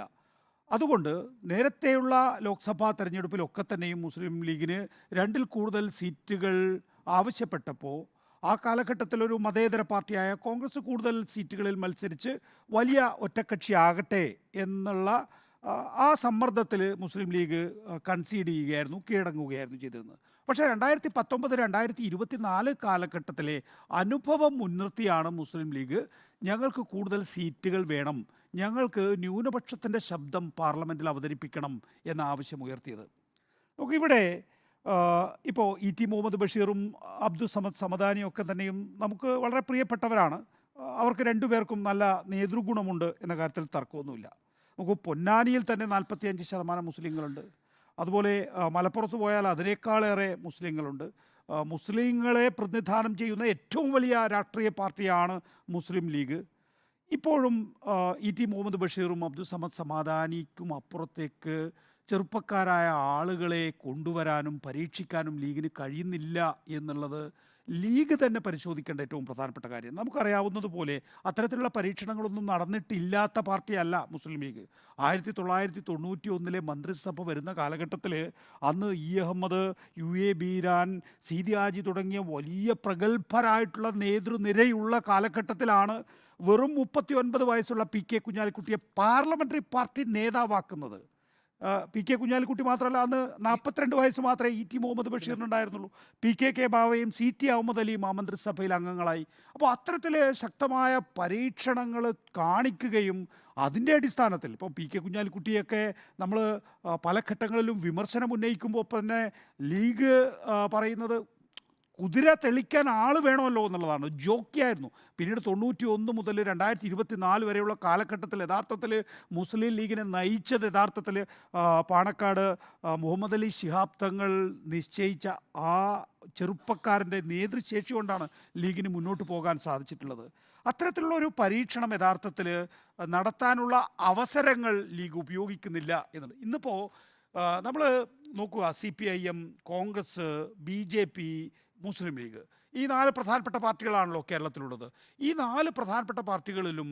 അതുകൊണ്ട് നേരത്തെയുള്ള ലോക്സഭാ തെരഞ്ഞെടുപ്പിലൊക്കെ തന്നെയും മുസ്ലിം ലീഗിന് 2-ൽ കൂടുതൽ സീറ്റുകൾ ആവശ്യപ്പെട്ടപ്പോൾ ആ കാലഘട്ടത്തിൽ ഒരു മതേതര പാർട്ടിയായ കോൺഗ്രസ് കൂടുതൽ സീറ്റുകളിൽ മത്സരിച്ച് വലിയ ഒറ്റക്കക്ഷിയാകട്ടെ എന്നുള്ള ആ സമ്മർദ്ദത്തിൽ മുസ്ലിം ലീഗ് കൺസീഡ് ചെയ്യുകയായിരുന്നു, കീഴടങ്ങുകയായിരുന്നു ചെയ്തിരുന്നത്. പക്ഷേ 2019-2024 കാലഘട്ടത്തിലെ അനുഭവം മുൻനിർത്തിയാണ് മുസ്ലിം ലീഗ് ഞങ്ങൾക്ക് കൂടുതൽ സീറ്റുകൾ വേണം, ഞങ്ങൾക്ക് ന്യൂനപക്ഷത്തിൻ്റെ ശബ്ദം പാർലമെൻറ്റിൽ അവതരിപ്പിക്കണം എന്ന ആവശ്യം ഉയർത്തിയത്. നമുക്കിവിടെ ഇപ്പോൾ ഇ.ടി. മുഹമ്മദ് ബഷീറും അബ്ദുൾ സമദ് സമദാനിയും ഒക്കെ തന്നെയും നമുക്ക് വളരെ പ്രിയപ്പെട്ടവരാണ്. അവർക്ക് രണ്ടുപേർക്കും നല്ല നേതൃഗുണമുണ്ട് എന്ന കാര്യത്തിൽ തർക്കമൊന്നുമില്ല. നമുക്ക് പൊന്നാനിയിൽ തന്നെ 45% മുസ്ലിങ്ങളുണ്ട്. അതുപോലെ മലപ്പുറത്ത് പോയാൽ അതിനേക്കാളേറെ മുസ്ലിങ്ങളുണ്ട്. മുസ്ലിങ്ങളെ പ്രതിനിധാനം ചെയ്യുന്ന ഏറ്റവും വലിയ രാഷ്ട്രീയ പാർട്ടിയാണ് മുസ്ലിം ലീഗ്. ഇപ്പോഴും ഇ.ടി. മുഹമ്മദ് ബഷീറും അബ്ദുൾ സമദ് സമദാനിക്കും അപ്പുറത്തേക്ക് ചെറുപ്പക്കാരായ ആളുകളെ കൊണ്ടുവരാനും പരീക്ഷിക്കാനും ലീഗിന് കഴിയുന്നില്ല എന്നുള്ളത് ലീഗ് തന്നെ പരിശോധിക്കേണ്ട ഏറ്റവും പ്രധാനപ്പെട്ട കാര്യം. നമുക്കറിയാവുന്നതുപോലെ അത്തരത്തിലുള്ള പരീക്ഷണങ്ങളൊന്നും നടന്നിട്ടില്ലാത്ത പാർട്ടിയല്ല മുസ്ലിം ലീഗ്. 1991 മന്ത്രിസഭ വരുന്ന കാലഘട്ടത്തിൽ അന്ന് ഇ അഹമ്മദ്, UA ബീരാൻ, സീതി ഹാജി തുടങ്ങിയ വലിയ പ്രഗത്ഭരായിട്ടുള്ള നേതൃനിരയുള്ള കാലഘട്ടത്തിലാണ് വെറും 39 വയസ്സുള്ള PK കുഞ്ഞാലിക്കുട്ടിയെ പാർലമെൻ്ററി പാർട്ടി നേതാവാക്കുന്നത്. PK കുഞ്ഞാലിക്കുട്ടി മാത്രമല്ല, അന്ന് 42 വയസ്സ് മാത്രമേ ഇ.ടി. മുഹമ്മദ് ബഷീറിനുണ്ടായിരുന്നുള്ളൂ. PKK ബാവയും CT അഹമ്മദ് അലിയും ആ മന്ത്രിസഭയിൽ അംഗങ്ങളായി. അപ്പോൾ അത്തരത്തിൽ ശക്തമായ പരീക്ഷണങ്ങൾ കാണിക്കുകയും അതിൻ്റെ അടിസ്ഥാനത്തിൽ ഇപ്പോൾ PK കുഞ്ഞാലിക്കുട്ടിയൊക്കെ നമ്മൾ പല ഘട്ടങ്ങളിലും വിമർശനം ഉന്നയിക്കുമ്പോൾ തന്നെ ലീഗ് പറയുന്നത് കുതിര തെളിക്കാൻ ആൾ വേണമല്ലോ എന്നുള്ളതാണ്. ജോക്കിയായിരുന്നു. പിന്നീട് 91 മുതൽ 2024 വരെയുള്ള കാലഘട്ടത്തിൽ യഥാർത്ഥത്തിൽ മുസ്ലിം ലീഗിനെ നയിച്ചത് യഥാർത്ഥത്തിൽ പാണക്കാട് മുഹമ്മദ് അലി ശിഹാബ് തങ്ങൾ നിശ്ചയിച്ച ആ ചെറുപ്പക്കാരൻ്റെ നേതൃശേഷി കൊണ്ടാണ് ലീഗിന് മുന്നോട്ട് പോകാൻ സാധിച്ചിട്ടുള്ളത്. അത്തരത്തിലുള്ള ഒരു പരീക്ഷണം യഥാർത്ഥത്തിൽ നടത്താനുള്ള അവസരങ്ങൾ ലീഗ് ഉപയോഗിക്കുന്നില്ല എന്നുള്ളത്. ഇന്നിപ്പോൾ നമ്മൾ നോക്കുക, CPIM, കോൺഗ്രസ്, BJP, മുസ്ലിം ലീഗ്, ഈ 4 പ്രധാനപ്പെട്ട പാർട്ടികളാണല്ലോ കേരളത്തിലുള്ളത്. ഈ 4 പ്രധാനപ്പെട്ട പാർട്ടികളിലും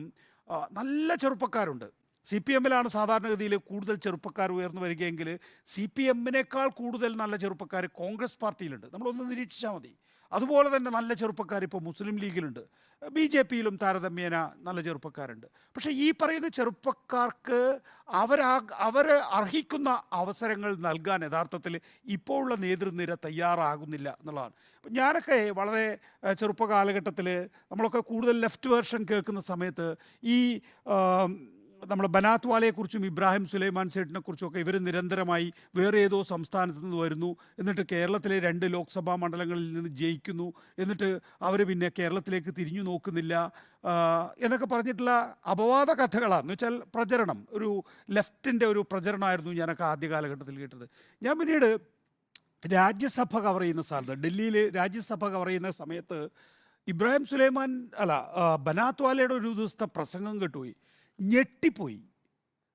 നല്ല ചെറുപ്പക്കാരുണ്ട്. CPM-ലാണ് സാധാരണഗതിയിൽ കൂടുതൽ ചെറുപ്പക്കാർ ഉയർന്നു വരികയെങ്കിൽ CPM-നേക്കാൾ കൂടുതൽ നല്ല ചെറുപ്പക്കാർ കോൺഗ്രസ് പാർട്ടിയിലുണ്ട്. നമ്മളൊന്ന് നിരീക്ഷിച്ചാൽ മതി. അതുപോലെ തന്നെ നല്ല ചെറുപ്പക്കാർ ഇപ്പോൾ മുസ്ലിം ലീഗിലുണ്ട്. BJP-യിലും താരതമ്യേന നല്ല ചെറുപ്പക്കാരുണ്ട്. പക്ഷേ ഈ പറയുന്ന ചെറുപ്പക്കാർക്ക് അവർ അർഹിക്കുന്ന അവസരങ്ങൾ നൽകാൻ യഥാർത്ഥത്തിൽ ഇപ്പോഴുള്ള നേതൃനിര തയ്യാറാകുന്നില്ല എന്നുള്ളതാണ്. ഞാനൊക്കെ വളരെ ചെറുപ്പ കാലഘട്ടത്തിൽ നമ്മളൊക്കെ കൂടുതൽ ലെഫ്റ്റ് വേർഷൻ കേൾക്കുന്ന സമയത്ത് ഈ നമ്മുടെ ബനാത്ത് വാലയെക്കുറിച്ചും ഇബ്രാഹിം സുലൈമാൻ സേഠിനെ കുറിച്ചുമൊക്കെ ഇവർ നിരന്തരമായി വേറെ ഏതോ സംസ്ഥാനത്ത് നിന്ന് വരുന്നു, എന്നിട്ട് കേരളത്തിലെ 2 ലോക്സഭാ മണ്ഡലങ്ങളിൽ നിന്ന് ജയിക്കുന്നു, എന്നിട്ട് അവർ പിന്നെ കേരളത്തിലേക്ക് തിരിഞ്ഞു നോക്കുന്നില്ല എന്നൊക്കെ പറഞ്ഞിട്ടുള്ള അപവാദ കഥകളാണ്. എന്ന് വെച്ചാൽ പ്രചരണം, ഒരു ലെഫ്റ്റിൻ്റെ ഒരു പ്രചരണമായിരുന്നു ഞാനൊക്കെ ആദ്യ കാലഘട്ടത്തിൽ കേട്ടത്. ഞാൻ പിന്നീട് രാജ്യസഭ കവർ ചെയ്യുന്ന സ്ഥലത്ത്, ഡൽഹിയിൽ രാജ്യസഭ കവർ ചെയ്യുന്ന സമയത്ത് ഇബ്രാഹിം സുലൈമാൻ ബനാത്ത് വാലയുടെ ഒരു ദിവസത്തെ പ്രസംഗം കേട്ടുപോയി. ഞെട്ടിപ്പോയി.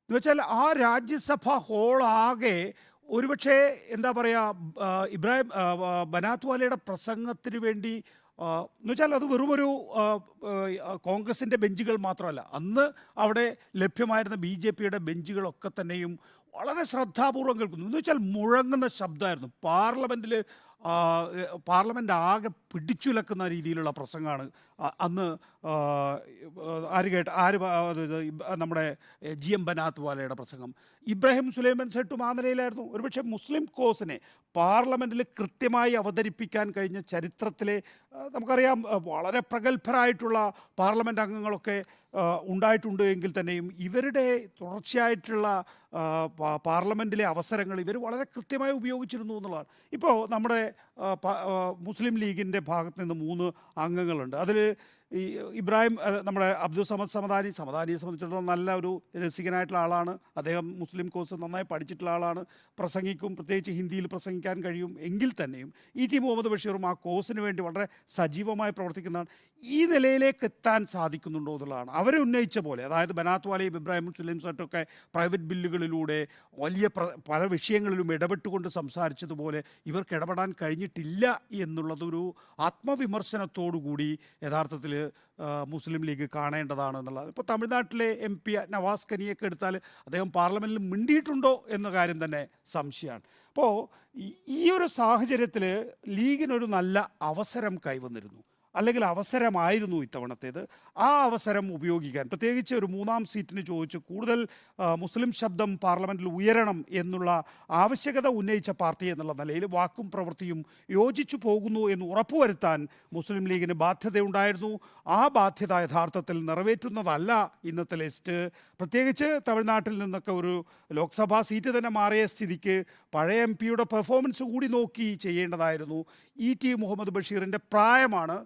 എന്ന് വെച്ചാൽ ആ രാജ്യസഭ ഹോളാകെ ഒരുപക്ഷെ എന്താ പറയുക, ബനാത്ത് വാലയുടെ പ്രസംഗത്തിന് വേണ്ടി എന്ന് വെച്ചാൽ അത് വെറുമൊരു കോൺഗ്രസിൻ്റെ ബെഞ്ചുകൾ മാത്രമല്ല, അന്ന് അവിടെ ലഭ്യമായിരുന്ന BJP-യുടെ ബെഞ്ചുകളൊക്കെ തന്നെയും വളരെ ശ്രദ്ധാപൂർവം കേൾക്കുന്നു. എന്ന് വെച്ചാൽ മുഴങ്ങുന്ന ശബ്ദമായിരുന്നു. പാർലമെൻ്റ് ആകെ പിടിച്ചുലക്കുന്ന രീതിയിലുള്ള പ്രസംഗമാണ് അന്ന് നമ്മുടെ GM ബനാത്ത് വാലയുടെ പ്രസംഗം. ഇബ്രാഹിം സുലൈമാൻ സേട്ടും ആ നിലയിലായിരുന്നു. ഒരുപക്ഷെ മുസ്ലിം കോസിനെ പാർലമെൻറ്റിൽ കൃത്യമായി അവതരിപ്പിക്കാൻ കഴിഞ്ഞ ചരിത്രത്തിലെ നമുക്കറിയാം വളരെ പ്രഗത്ഭരായിട്ടുള്ള പാർലമെൻറ്റ് അംഗങ്ങളൊക്കെ ഉണ്ടായിട്ടുണ്ട് എങ്കിൽ തന്നെയും ഇവരുടെ തുടർച്ചയായിട്ടുള്ള പാർലമെൻറ്റിലെ അവസരങ്ങൾ ഇവർ വളരെ കൃത്യമായി ഉപയോഗിച്ചിരുന്നു എന്നുള്ളതാണ്. ഇപ്പോൾ നമ്മുടെ മുസ്ലിം ലീഗിൻ്റെ ഭാഗത്ത് നിന്ന് 3 അംഗങ്ങളുണ്ട്. അതിൽ ഈ ഇബ്രാഹിം നമ്മുടെ അബ്ദുൾ സമദ് സമദാനിയെ സംബന്ധിച്ചിടത്തോളം നല്ല ഒരു രസികനായിട്ടുള്ള ആളാണ്. അദ്ദേഹം മുസ്ലിം കോഴ്സ് നന്നായി പഠിച്ചിട്ടുള്ള ആളാണ്. പ്രസംഗിക്കും, പ്രത്യേകിച്ച് ഹിന്ദിയിൽ പ്രസംഗിക്കാൻ കഴിയും. എങ്കിൽ തന്നെയും ഇ.ടി. മുഹമ്മദ് ബഷീറും ആ കോഴ്സിന് വേണ്ടി വളരെ സജീവമായി പ്രവർത്തിക്കുന്നതാണ്. ഈ നിലയിലേക്ക് എത്താൻ സാധിക്കുന്നുണ്ടോ എന്നുള്ളതാണ്. അവരെ ഉന്നയിച്ച പോലെ, അതായത് ബനാത്ത് വാലയും ഇബ്രാഹിം സുലൈം സേട്ടൊക്കെ പ്രൈവറ്റ് ബില്ലുകളിലൂടെ വലിയ പല വിഷയങ്ങളിലും ഇടപെട്ടുകൊണ്ട് സംസാരിച്ചതുപോലെ ഇവർക്ക് ഇടപെടാൻ കഴിഞ്ഞിട്ടില്ല എന്നുള്ളതൊരു ആത്മവിമർശനത്തോടു കൂടി യഥാർത്ഥത്തിൽ മുസ്ലിം ലീഗ് കാണേണ്ടതാണ് എന്നുള്ളത്. ഇപ്പോൾ തമിഴ്നാട്ടിലെ MP നവാസ് കനിയൊക്കെ എടുത്താൽ അദ്ദേഹം പാർലമെൻറ്റിൽ മിണ്ടിയിട്ടുണ്ടോ എന്ന കാര്യം തന്നെ സംശയമാണ്. അപ്പോൾ ഈ ഒരു സാഹചര്യത്തിൽ ലീഗിനൊരു നല്ല അവസരം കൈവന്നിരുന്നു. അല്ലെങ്കിൽ അവസരമായിരുന്നു ഇത്തവണത്തേത്. ആ അവസരം ഉപയോഗിക്കാൻ, പ്രത്യേകിച്ച് ഒരു 3-ാം സീറ്റിന് ചോദിച്ച് കൂടുതൽ മുസ്ലിം ശബ്ദം പാർലമെൻറ്റിൽ ഉയരണം എന്നുള്ള ആവശ്യകത ഉന്നയിച്ച പാർട്ടി എന്നുള്ള നിലയിൽ വാക്കും പ്രവൃത്തിയും യോജിച്ചു പോകുന്നു എന്ന് ഉറപ്പുവരുത്താൻ മുസ്ലിം ലീഗിന് ബാധ്യതയുണ്ടായിരുന്നു. ആ ബാധ്യത യഥാർത്ഥത്തിൽ നിറവേറ്റുന്നതല്ല ഇന്നത്തെ ലിസ്റ്റ്. പ്രത്യേകിച്ച് തമിഴ്നാട്ടിൽ നിന്നൊക്കെ ഒരു ലോക്സഭാ സീറ്റ് തന്നെ മാറിയ സ്ഥിതിക്ക് പഴയ MP-യുടെ പെർഫോമൻസ് കൂടി നോക്കി ചെയ്യേണ്ടതായിരുന്നു. E.T. മുഹമ്മദ് ബഷീറിൻ്റെ പ്രായമാണ്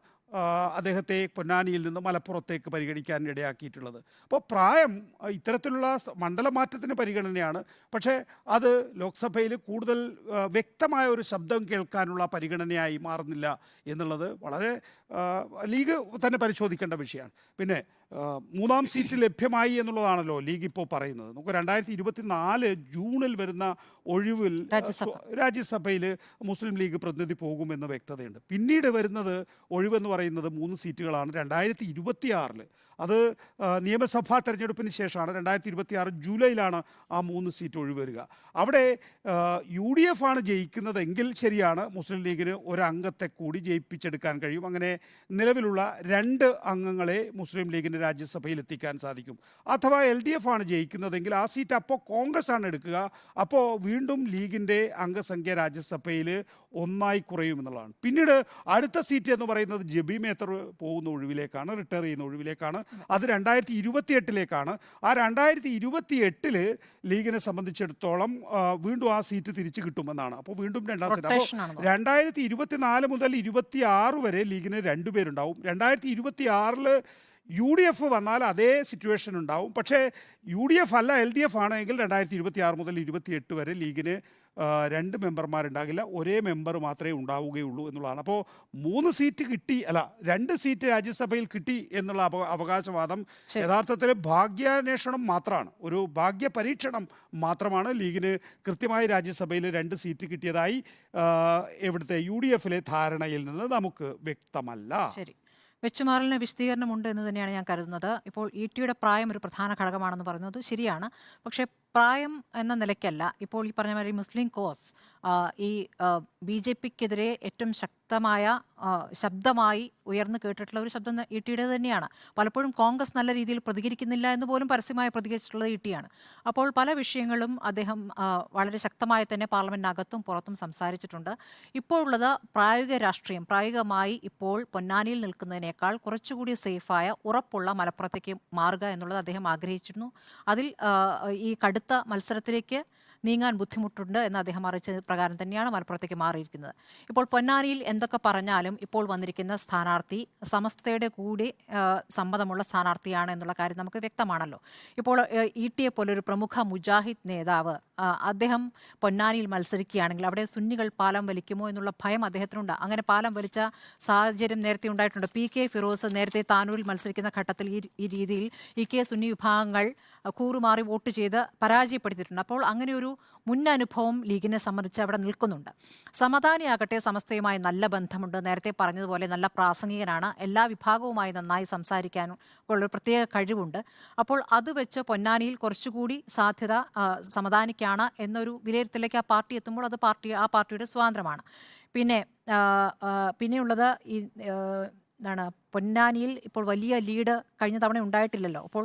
അദ്ദേഹത്തെ പൊന്നാനിയിൽ നിന്ന് മലപ്പുറത്തേക്ക് പരിഗണിക്കാൻ ഇടയാക്കിയിട്ടുള്ളത്. അപ്പോൾ പ്രായം ഇത്തരത്തിലുള്ള മണ്ഡലമാറ്റത്തിന് പരിഗണനയാണ്. പക്ഷേ അത് ലോക്സഭയിൽ കൂടുതൽ വ്യക്തമായ ഒരു ശബ്ദം കേൾക്കാനുള്ള പരിഗണനയായി മാറുന്നില്ല എന്നുള്ളത് വളരെ ലീഗ് തന്നെ പരിശോധിക്കേണ്ട വിഷയമാണ്. പിന്നെ 3-ാം സീറ്റ് ലഭ്യമായി എന്നുള്ളതാണല്ലോ ലീഗ് ഇപ്പോൾ പറയുന്നത്. നമുക്ക് 2024 ജൂണിൽ വരുന്ന ഒഴിവിൽ രാജ്യസഭയിൽ മുസ്ലിം ലീഗ് പ്രതിനിധി പോകുമെന്ന് വ്യക്തതയുണ്ട്. പിന്നീട് വരുന്നത് ഒഴിവെന്ന് പറയുന്നത് 3 സീറ്റുകളാണ് 2026. അത് നിയമസഭാ തെരഞ്ഞെടുപ്പിന് ശേഷമാണ്. 2026 ജൂലൈയിലാണ് ആ 3 സീറ്റ് ഒഴിവ് വരിക. അവിടെ UDF ആണ് ജയിക്കുന്നതെങ്കിൽ ശരിയാണ്, മുസ്ലിം ലീഗിന് ഒരംഗത്തെ കൂടി ജയിപ്പിച്ചെടുക്കാൻ കഴിയും. അങ്ങനെ നിലവിലുള്ള 2 അംഗങ്ങളെ മുസ്ലിം ലീഗിന് രാജ്യസഭയിൽ എത്തിക്കാൻ സാധിക്കും. അഥവാ LDF ആണ് ജയിക്കുന്നതെങ്കിൽ ആ സീറ്റ് അപ്പോൾ കോൺഗ്രസ് ആണ് എടുക്കുക. അപ്പോൾ വീണ്ടും ലീഗിൻ്റെ അംഗസംഖ്യ രാജ്യസഭയിൽ 1 കുറയും എന്നുള്ളതാണ്. പിന്നീട് അടുത്ത സീറ്റ് എന്ന് പറയുന്നത് ജബി മേത്തർ പോകുന്ന ഒഴിവിലേക്കാണ്, റിട്ടയർ ചെയ്യുന്ന ഒഴിവിലേക്കാണ്. അത് 2028ലേക്കാണ്. ആ 2028 ലീഗിനെ സംബന്ധിച്ചിടത്തോളം വീണ്ടും ആ സീറ്റ് തിരിച്ചു കിട്ടുമെന്നാണ്. അപ്പോൾ വീണ്ടും 2ാം സീറ്റ്. അപ്പോൾ 2024 മുതൽ 26 വരെ ലീഗിന് 2 പേരുണ്ടാവും. 2026 UDF വന്നാൽ അതേ സിറ്റുവേഷൻ ഉണ്ടാവും. പക്ഷേ UDF അല്ല LDF ആണെങ്കിൽ 2026 മുതൽ 28 വരെ ലീഗിന് 2 മെമ്പർമാരുണ്ടാകില്ല, ഒരേ മെമ്പർ മാത്രമേ ഉണ്ടാവുകയുള്ളൂ എന്നുള്ളതാണ്. അപ്പോൾ 3 സീറ്റ് കിട്ടി, അല്ല 2 സീറ്റ് രാജ്യസഭയിൽ കിട്ടി എന്നുള്ള അവകാശവാദം യഥാർത്ഥത്തിൽ ഭാഗ്യാന്വേഷണം മാത്രമാണ്, ഒരു ഭാഗ്യ പരീക്ഷണം മാത്രമാണ്. ലീഗിന് കൃത്യമായി രാജ്യസഭയിൽ 2 സീറ്റ് കിട്ടിയതായി ഇവിടുത്തെ UDFലെ ധാരണയിൽ നിന്ന് നമുക്ക് വ്യക്തമല്ല. ശരി, വെച്ചുമാറലിന് വിശദീകരണമുണ്ട് എന്ന് തന്നെയാണ് ഞാൻ കരുതുന്നത്. ഇപ്പോൾ ETയുടെ പ്രായം ഒരു പ്രധാന ഘടകമാണെന്ന് പറയുന്നത് ശരിയാണ്. പക്ഷേ പ്രായം എന്ന നിലയ്ക്കല്ല, ഇപ്പോൾ ഈ പറഞ്ഞ മാതിരി മുസ്ലിം കോസ് ഈ BJPക്കെതിരെ ഏറ്റവും ശക്തമായ ശബ്ദമായി ഉയർന്നു കേട്ടിട്ടുള്ള ഒരു ശബ്ദം ETയുടെ തന്നെയാണ്. പലപ്പോഴും കോൺഗ്രസ് നല്ല രീതിയിൽ പ്രതികരിക്കുന്നില്ല എന്ന് പോലും പരസ്യമായി പ്രതികരിച്ചിട്ടുള്ളത് ETയാണ്. അപ്പോൾ പല വിഷയങ്ങളും അദ്ദേഹം വളരെ ശക്തമായി തന്നെ പാർലമെൻറ്റിനകത്തും പുറത്തും സംസാരിച്ചിട്ടുണ്ട്. ഇപ്പോഴുള്ളത് പ്രായോഗിക രാഷ്ട്രീയം, പ്രായോഗികമായി ഇപ്പോൾ പൊന്നാനിയിൽ നിൽക്കുന്നതിനേക്കാൾ കുറച്ചുകൂടി സേഫായ ഉറപ്പുള്ള മലപ്പുറത്തേക്ക് മാറുക എന്നുള്ളത് അദ്ദേഹം ആഗ്രഹിച്ചിരുന്നു. അതിൽ ഈ കടുത്ത മത്സരത്തിലേക്ക് നീങ്ങാൻ ബുദ്ധിമുട്ടുണ്ട് എന്ന് അദ്ദേഹം അറിയിച്ച പ്രകാരം തന്നെയാണ് മലപ്പുറത്തേക്ക് മാറിയിരിക്കുന്നത്. ഇപ്പോൾ പൊന്നാനിയിൽ എന്തൊക്കെ പറഞ്ഞാലും ഇപ്പോൾ വന്നിരിക്കുന്ന സ്ഥാനാർത്ഥി സമസ്തയുടെ കൂടി സമ്മതമുള്ള സ്ഥാനാർത്ഥിയാണ് എന്നുള്ള കാര്യം നമുക്ക് വ്യക്തമാണല്ലോ. ഇപ്പോൾ ETയെ പോലൊരു പ്രമുഖ മുജാഹിദ് നേതാവ് അദ്ദേഹം പൊന്നാനിയിൽ മത്സരിക്കുകയാണെങ്കിൽ അവിടെ സുന്നികൾ പാലം വലിക്കുമോ എന്നുള്ള ഭയം അദ്ദേഹത്തിനുണ്ട്. അങ്ങനെ പാലം വലിച്ച സാഹചര്യം നേരത്തെ ഉണ്ടായിട്ടുണ്ട്. PK ഫിറോസ് നേരത്തെ താനൂരിൽ മത്സരിക്കുന്ന ഘട്ടത്തിൽ ഈ രീതിയിൽ സുന്നി വിഭാഗങ്ങൾ കൂറുമാറി വോട്ട് ചെയ്ത് പരാജയപ്പെടുത്തിയിട്ടുണ്ട്. അപ്പോൾ അങ്ങനെ ഒരു മുൻ അനുഭവം ലീഗിനെ സംബന്ധിച്ച് അവിടെ നിൽക്കുന്നുണ്ട്. സമദാനിയാകട്ടെ സമസ്തയുമായി നല്ല ബന്ധമുണ്ട്. നേരത്തെ പറഞ്ഞതുപോലെ നല്ല പ്രാസംഗികനാണ്, എല്ലാ വിഭാഗവുമായി നന്നായി സംസാരിക്കാനും ഉള്ളൊരു പ്രത്യേക കഴിവുണ്ട്. അപ്പോൾ അത് വെച്ച് പൊന്നാനിയിൽ കുറച്ചുകൂടി സാധ്യത സമദാനിക്കാണ് എന്നൊരു വിലയിരുത്തലേക്ക് ആ പാർട്ടി എത്തുമ്പോൾ അത് ആ പാർട്ടിയുടെ സ്വാതന്ത്ര്യമാണ്. പിന്നെയുള്ളത് ഈ എന്താണ്, പൊന്നാനിയിൽ ഇപ്പോൾ വലിയ ലീഡ് കഴിഞ്ഞ തവണ ഉണ്ടായിട്ടില്ലല്ലോ. അപ്പോൾ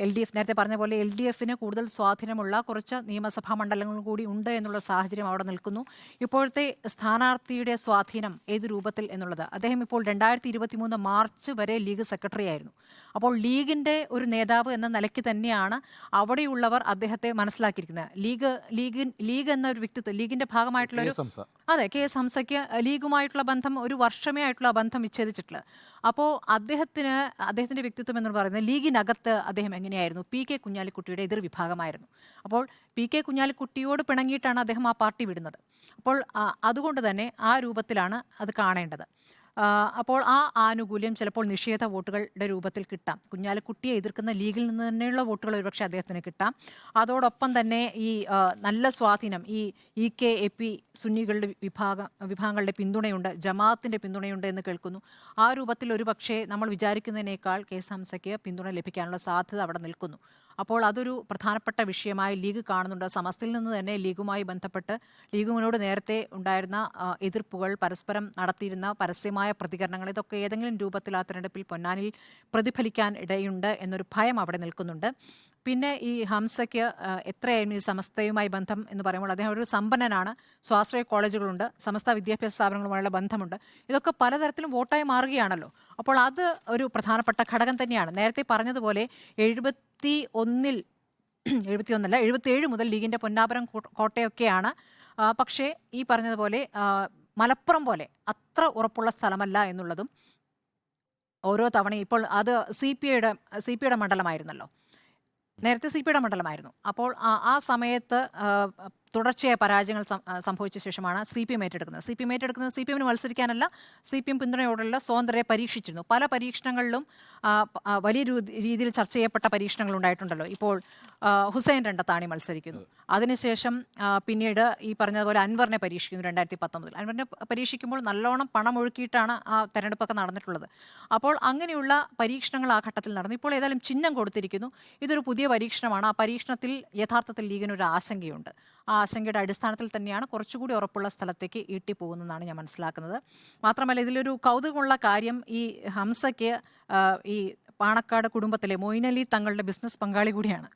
LDF നേരത്തെ പറഞ്ഞ പോലെ LDFന് കൂടുതൽ സ്വാധീനമുള്ള കുറച്ച് നിയമസഭാ മണ്ഡലങ്ങൾ കൂടി ഉണ്ട് എന്നുള്ള സാഹചര്യം അവിടെ നിൽക്കുന്നു. ഇപ്പോഴത്തെ സ്ഥാനാർത്ഥിയുടെ സ്വാധീനം ഏത് രൂപത്തിൽ എന്നുള്ളത്, അദ്ദേഹം ഇപ്പോൾ 2023 മാർച്ച് വരെ ലീഗ് സെക്രട്ടറി ആയിരുന്നു. അപ്പോൾ ലീഗിൻ്റെ ഒരു നേതാവ് എന്ന നിലയ്ക്ക് തന്നെയാണ് അവിടെയുള്ളവർ അദ്ദേഹത്തെ മനസ്സിലാക്കിയിരിക്കുന്നത്. ലീഗ് എന്ന ഒരു വ്യക്തിത്വം, ലീഗിൻ്റെ ഭാഗമായിട്ടുള്ള ഒരു അതെ KS ഹംസയ്ക്ക് ലീഗുമായിട്ടുള്ള ബന്ധം ഒരു വർഷമേ ആയിട്ടുള്ള ബന്ധം വിച്ഛേദിച്ചിട്ടുള്ളത്. അപ്പോൾ അദ്ദേഹത്തിൻ്റെ വ്യക്തിത്വം എന്ന് പറയുന്നത് ലീഗിനകത്ത് അദ്ദേഹം എങ്ങനെയായിരുന്നു, PK കുഞ്ഞാലിക്കുട്ടിയുടെ എതിർ വിഭാഗമായിരുന്നു. അപ്പോൾ PK കുഞ്ഞാലിക്കുട്ടിയോട് പിണങ്ങിയിട്ടാണ് അദ്ദേഹം ആ പാർട്ടി വിടുന്നത്. അപ്പോൾ അതുകൊണ്ട് തന്നെ ആ രൂപത്തിലാണ് അത് കാണേണ്ടത്. അപ്പോൾ ആ ആനുകൂല്യം ചിലപ്പോൾ നിഷേധ വോട്ടുകളുടെ രൂപത്തിൽ കിട്ടാം. കുഞ്ഞാലിക്കുട്ടിയെ എതിർക്കുന്ന ലീഗിൽ നിന്ന് തന്നെയുള്ള വോട്ടുകൾ ഒരുപക്ഷെ അദ്ദേഹത്തിന് കിട്ടാം. അതോടൊപ്പം തന്നെ ഈ നല്ല സ്വാധീനം ഈ EK-AP സുന്നികളുടെ വിഭാഗങ്ങളുടെ പിന്തുണയുണ്ട്, ജമാഅത്തിൻ്റെ പിന്തുണയുണ്ട് എന്ന് കേൾക്കുന്നു. ആ രൂപത്തിൽ ഒരുപക്ഷെ നമ്മൾ വിചാരിക്കുന്നതിനേക്കാൾ KS ഹംസയ്ക്ക് പിന്തുണ ലഭിക്കാനുള്ള സാധ്യത അവിടെ നിൽക്കുന്നു. അപ്പോൾ അതൊരു പ്രധാനപ്പെട്ട വിഷയമായി ലീഗ് കാണുന്നുണ്ട്. സമസ്തയിൽ നിന്ന് തന്നെ ലീഗുമായി ബന്ധപ്പെട്ട് ലീഗിനോട് നേരത്തെ ഉണ്ടായിരുന്ന എതിർപ്പുകൾ, പരസ്പരം നടത്തിയിരുന്ന പരസ്യമായ പ്രതികരണങ്ങൾ, ഇതൊക്കെ ഏതെങ്കിലും രൂപത്തിൽ ആ തെരഞ്ഞെടുപ്പിൽ പൊന്നാനിയിൽ പ്രതിഫലിക്കാൻ ഇടയുണ്ട് എന്നൊരു ഭയം അവിടെ നിൽക്കുന്നുണ്ട്. പിന്നെ ഈ ഹംസയ്ക്ക് എത്രയായിരുന്നു ഈ സമസ്തയുമായി ബന്ധം എന്ന് പറയുമ്പോൾ അദ്ദേഹം ഒരു സമ്പന്നനാണ്, സ്വാശ്രയ കോളേജുകളുണ്ട്, സമസ്ത വിദ്യാഭ്യാസ സ്ഥാപനങ്ങളുമായുള്ള ബന്ധമുണ്ട്. ഇതൊക്കെ പലതരത്തിലും വോട്ടായി മാറുകയാണല്ലോ. അപ്പോൾ അത് ഒരു പ്രധാനപ്പെട്ട ഘടകം തന്നെയാണ്. നേരത്തെ പറഞ്ഞതുപോലെ 77 മുതൽ ലീഗിൻ്റെ പൊന്നാപുരം കോട്ടയൊക്കെയാണ്. പക്ഷേ ഈ പറഞ്ഞതുപോലെ മലപ്പുറം പോലെ അത്ര ഉറപ്പുള്ള സ്ഥലമല്ല എന്നുള്ളതും ഓരോ തവണയും ഇപ്പോൾ അത് സി പി ഐയുടെ മണ്ഡലമായിരുന്നല്ലോ, നേരത്തെ സി പി ഐയുടെ മണ്ഡലമായിരുന്നു. അപ്പോൾ ആ സമയത്ത് തുടർച്ചയായ പരാജയങ്ങൾ സംഭവിച്ച ശേഷമാണ് സി പി എം ഏറ്റെടുക്കുന്നത്. സി പി എമ്മിന് മത്സരിക്കാനല്ല, സി പി എം പിന്തുണയോടുള്ള സ്വതന്ത്രയെ പരീക്ഷിച്ചിരുന്നു. പല പരീക്ഷണങ്ങളിലും വലിയ രീതിയിൽ ചർച്ച ചെയ്യപ്പെട്ട പരീക്ഷണങ്ങൾ ഉണ്ടായിട്ടുണ്ടല്ലോ. ഇപ്പോൾ ഹുസൈൻ രണ്ടത്താണി മത്സരിക്കുന്നു, അതിനുശേഷം പിന്നീട് ഈ പറഞ്ഞതുപോലെ അൻവറിനെ പരീക്ഷിക്കുന്നു 2019. അൻവറിനെ പരീക്ഷിക്കുമ്പോൾ നല്ലോണം പണം ഒഴുക്കിയിട്ടാണ് ആ തെരഞ്ഞെടുപ്പൊക്കെ നടന്നിട്ടുള്ളത്. അപ്പോൾ അങ്ങനെയുള്ള പരീക്ഷണങ്ങൾ ആ ഘട്ടത്തിൽ നടന്നു. ഇപ്പോൾ ഏതായാലും ചിഹ്നം കൊടുത്തിരിക്കുന്നു. ഇതൊരു പുതിയ പരീക്ഷണമാണ്. ആ പരീക്ഷണത്തിൽ യഥാർത്ഥത്തിൽ ലീഗിനൊരു ആശങ്കയുണ്ട്. ആ ആശങ്കയുടെ അടിസ്ഥാനത്തിൽ തന്നെയാണ് കുറച്ചുകൂടി ഉറപ്പുള്ള സ്ഥലത്തേക്ക് ഈട്ടി പോകുന്നതെന്നാണ് ഞാൻ മനസ്സിലാക്കുന്നത്. മാത്രമല്ല ഇതിലൊരു കൗതുകമുള്ള കാര്യം, ഈ ഹംസയ്ക്ക് ഈ പാണക്കാട് കുടുംബത്തിലെ മൊയ്നലി തങ്ങളുടെ ബിസിനസ് പങ്കാളി കൂടിയാണ്.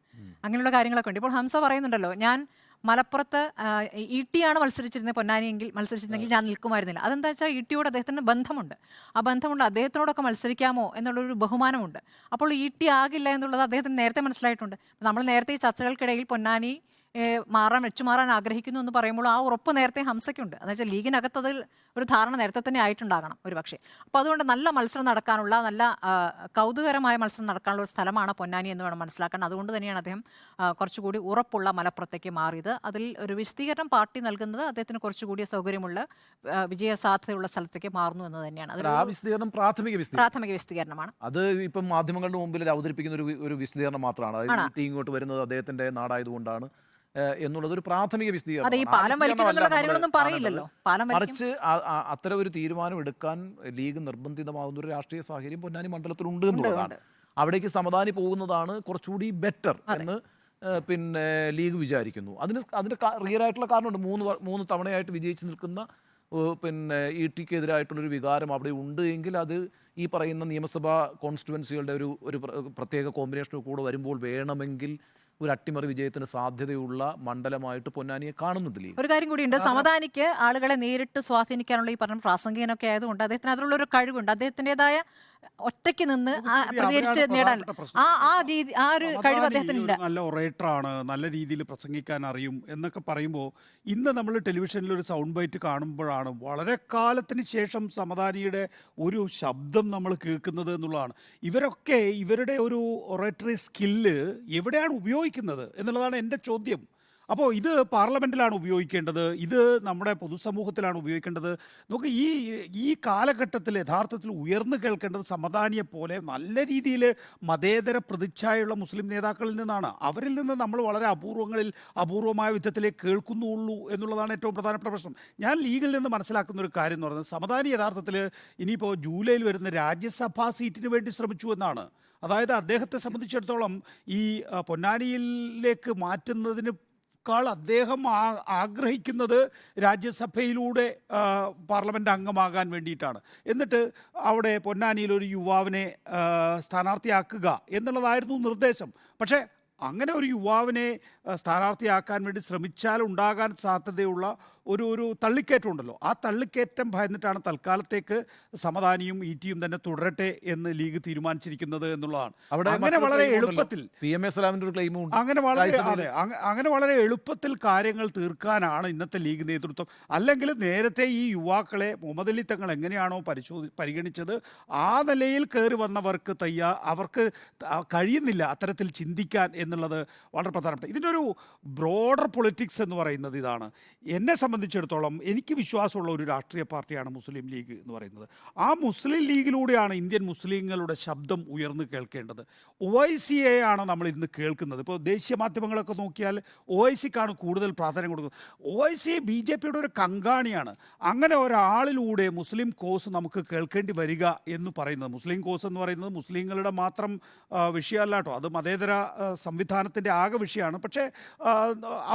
അങ്ങനെയുള്ള കാര്യങ്ങളൊക്കെ ഉണ്ട്. ഇപ്പോൾ ഹംസ പറയുന്നുണ്ടല്ലോ, ഞാൻ മലപ്പുറത്ത് ഇട്ടിയാണ് മത്സരിച്ചിരുന്നെങ്കിൽ ഞാൻ നിൽക്കുമായിരുന്നില്ല. അതെന്താ വെച്ചാൽ ഇട്ടിയോട് അദ്ദേഹത്തിന് ബന്ധമുണ്ട്. ആ ബന്ധമുണ്ട്, അദ്ദേഹത്തിനോടൊക്കെ മത്സരിക്കാമോ എന്നുള്ളൊരു ബഹുമാനമുണ്ട്. അപ്പോൾ ഇട്ടി ആകില്ല എന്നുള്ളത് അദ്ദേഹത്തിന് നേരത്തെ മനസ്സിലായിട്ടുണ്ട്. നമ്മൾ നേരത്തെ ഈ ചർച്ചകൾക്കിടയിൽ പൊന്നാനി മാറാൻ ആഗ്രഹിക്കുന്നു എന്ന് പറയുമ്പോൾ ആ ഉറപ്പ് നേരത്തെ ഹംസയ്ക്കുണ്ട്. എന്ന് വെച്ചാൽ ലീഗിനകത്തതിൽ ഒരു ധാരണ നേരത്തെ തന്നെ ആയിട്ടുണ്ടാകണം ഒരു പക്ഷേ. അപ്പോൾ അതുകൊണ്ട് നല്ല മത്സരം നടക്കാനുള്ള, നല്ല കൗതുകരമായ മത്സരം നടക്കാനുള്ള ഒരു സ്ഥലമാണ് പൊന്നാനി എന്ന് വേണം മനസ്സിലാക്കാൻ. അതുകൊണ്ട് തന്നെയാണ് അദ്ദേഹം കുറച്ചുകൂടി ഉറപ്പുള്ള മലപ്പുറത്തേക്ക് മാറിയത്. അതിൽ ഒരു വിശദീകരണം പാർട്ടി നൽകുന്നത് അദ്ദേഹത്തിന് കുറച്ചുകൂടി സൗകര്യമുള്ള, വിജയ സാധ്യതയുള്ള സ്ഥലത്തേക്ക് മാറുന്നു എന്ന് തന്നെയാണ്. അത് പ്രാഥമിക വിശദീകരണമാണ്. അത് ഇപ്പം മാധ്യമങ്ങളുടെ മുമ്പിൽ അവതരിപ്പിക്കുന്ന ഒരു വിശദീകരണം മാത്രമാണ്. അതായത് ഇങ്ങോട്ട് വരുന്നത് അദ്ദേഹത്തിന്റെ നാടായതുകൊണ്ടാണ് എന്നുള്ളത് ഒരു പ്രാഥമിക വിശദീകരണം. മറിച്ച് അത്തരം ഒരു തീരുമാനം എടുക്കാൻ ലീഗ് നിർബന്ധിതമാകുന്ന ഒരു രാഷ്ട്രീയ സാഹചര്യം പൊന്നാനി മണ്ഡലത്തിലുണ്ട് എന്നുള്ളതാണ്. അവിടേക്ക് സമദാനി പോകുന്നതാണ് കുറച്ചുകൂടി ബെറ്റർ എന്ന് പിന്നെ ലീഗ് വിചാരിക്കുന്നു. അതിന് റിയൽ ആയിട്ടുള്ള കാരണമുണ്ട്. മൂന്ന് തവണയായിട്ട് വിജയിച്ച് നിൽക്കുന്ന പിന്നെ ഇ ടിക്കെതിരായിട്ടുള്ളൊരു വികാരം അവിടെ ഉണ്ട് എങ്കിൽ അത് ഈ പറയുന്ന നിയമസഭാ കോൺസ്റ്റിറ്റ്യുവൻസികളുടെ ഒരു പ്രത്യേക കോമ്പിനേഷൻ കൂടെ വരുമ്പോൾ വേണമെങ്കിൽ ഒരു അട്ടിമറി വിജയത്തിന് സാധ്യതയുള്ള മണ്ഡലമായിട്ട് പൊന്നാനിയെ കാണുന്നുണ്ട് ലീഗ്. ഒരു കാര്യം കൂടിയുണ്ട്, സമദാനിക്ക് ആളുകളെ നേരിട്ട് സ്വാധീനിക്കാനുള്ള ഈ പറഞ്ഞ പ്രാസംഗികനൊക്കെ ആയതുകൊണ്ട് അദ്ദേഹത്തിന് അതിലുള്ളൊരു കഴിവുണ്ട്. അദ്ദേഹത്തിൻ്റെതായ ഒറ്റയ്ക്ക് നിന്ന് പ്രതികരിച്ച് നേടാൻ ആ ഒരു കഴിവ് അദ്ദേഹത്തിനില്ല. നല്ല ഒറേറ്ററാണ്, നല്ല രീതിയിൽ പ്രസംഗിക്കാൻ അറിയും എന്നൊക്കെ പറയുമ്പോൾ ഇന്ന് നമ്മൾ ടെലിവിഷനിൽ ഒരു സൗണ്ട് ബൈറ്റ് കാണുമ്പോഴാണ് വളരെ കാലത്തിന് ശേഷം സമദാനിയുടെ ഒരു ശബ്ദം നമ്മൾ കേൾക്കുന്നത് എന്നുള്ളതാണ്. ഇവരൊക്കെ ഇവരുടെ ഒരു ഒറേറ്ററി സ്കില്ല് എവിടെയാണ് ഉപയോഗിക്കുന്നത് എന്നുള്ളതാണ് എൻ്റെ ചോദ്യം. അപ്പോൾ ഇത് പാർലമെൻറ്റിലാണ് ഉപയോഗിക്കേണ്ടത്, ഇത് നമ്മുടെ പൊതുസമൂഹത്തിലാണ് ഉപയോഗിക്കേണ്ടത്. നമുക്ക് ഈ കാലഘട്ടത്തിൽ യഥാർത്ഥത്തിൽ ഉയർന്നു കേൾക്കേണ്ടത് സമദാനിയെ പോലെ നല്ല രീതിയിൽ മതേതര പ്രതിച്ഛായുള്ള മുസ്ലിം നേതാക്കളിൽ നിന്നാണ്. അവരിൽ നിന്ന് നമ്മൾ വളരെ അപൂർവമായ വിധത്തിലേക്ക് കേൾക്കുന്നുള്ളൂ എന്നുള്ളതാണ് ഏറ്റവും പ്രധാനപ്പെട്ട പ്രശ്നം. ഞാൻ ലീഗിൽ നിന്ന് മനസ്സിലാക്കുന്ന ഒരു കാര്യം എന്ന് പറയുന്നത്, സമദാനി യഥാർത്ഥത്തിൽ ഇനിയിപ്പോൾ ജൂലൈയിൽ വരുന്ന രാജ്യസഭാ സീറ്റിന് വേണ്ടി ശ്രമിച്ചു എന്നാണ്. അതായത് അദ്ദേഹത്തെ സംബന്ധിച്ചിടത്തോളം ഈ പൊന്നാനിയിലേക്ക് മാറ്റുന്നതിന് അദ്ദേഹം ആഗ്രഹിക്കുന്നത് രാജ്യസഭയിലൂടെ പാർലമെൻറ്റ് അംഗമാകാൻ വേണ്ടിയിട്ടാണ്. എന്നിട്ട് അവിടെ പൊന്നാനിയിൽ ഒരു യുവാവിനെ സ്ഥാനാർത്ഥിയാക്കുക എന്നുള്ളതായിരുന്നു നിർദ്ദേശം. പക്ഷേ അങ്ങനെ ഒരു യുവാവിനെ സ്ഥാനാർത്ഥിയാക്കാൻ വേണ്ടി ശ്രമിച്ചാൽ ഉണ്ടാകാൻ സാധ്യതയുള്ള ഒരു തള്ളിക്കയറ്റമുണ്ടല്ലോ, ആ തള്ളിക്കയറ്റം ഭയന്നിട്ടാണ് തൽക്കാലത്തേക്ക് സമദാനിയും ഇ ടിയും തന്നെ തുടരട്ടെ എന്ന് ലീഗ് തീരുമാനിച്ചിരിക്കുന്നത് എന്നുള്ളതാണ്. അങ്ങനെ വളരെ എളുപ്പത്തിൽ അങ്ങനെ വളരെ എളുപ്പത്തിൽ കാര്യങ്ങൾ തീർക്കാനാണ് ഇന്നത്തെ ലീഗ് നേതൃത്വം. അല്ലെങ്കിൽ നേരത്തെ ഈ യുവാക്കളെ മുഹമ്മദ് അലി തങ്ങൾ എങ്ങനെയാണോ പരിഗണിച്ചത്, ആ നിലയിൽ കയറി വന്നവർക്ക് അവർക്ക് കഴിയുന്നില്ല അത്തരത്തിൽ ചിന്തിക്കാൻ എന്നുള്ളത് വളരെ പ്രധാനപ്പെട്ട. ഇതിൻ്റെ ഒരു ബ്രോഡർ പൊളിറ്റിക്സ് എന്ന് പറയുന്നത് ഇതാണ്. എന്നെ സംബന്ധിച്ചിടത്തോളം എനിക്ക് വിശ്വാസമുള്ള ഒരു രാഷ്ട്രീയ പാർട്ടിയാണ് മുസ്ലിം ലീഗ് എന്ന് പറയുന്നത്. ആ മുസ്ലിം ലീഗിലൂടെയാണ് ഇന്ത്യൻ മുസ്ലിങ്ങളുടെ ശബ്ദം ഉയർന്നു കേൾക്കേണ്ടത്. OICയെ ആണ് നമ്മൾ ഇന്ന് കേൾക്കുന്നത്. ഇപ്പോൾ ദേശീയ മാധ്യമങ്ങളൊക്കെ നോക്കിയാൽ OICക്കാണ് കൂടുതൽ പ്രാധാന്യം കൊടുക്കുന്നത്. OIC BJPയുടെ ഒരു കങ്കാണിയാണ്. അങ്ങനെ ഒരാളിലൂടെ മുസ്ലിം കോസ് നമുക്ക് കേൾക്കേണ്ടി വരിക എന്ന് പറയുന്നത്, മുസ്ലിം കോസ് എന്ന് പറയുന്നത് മുസ്ലിങ്ങളുടെ മാത്രം വിഷയമല്ല കേട്ടോ, അത് മതേതര സംവിധാനത്തിൻ്റെ ആകെ വിഷയമാണ്. പക്ഷേ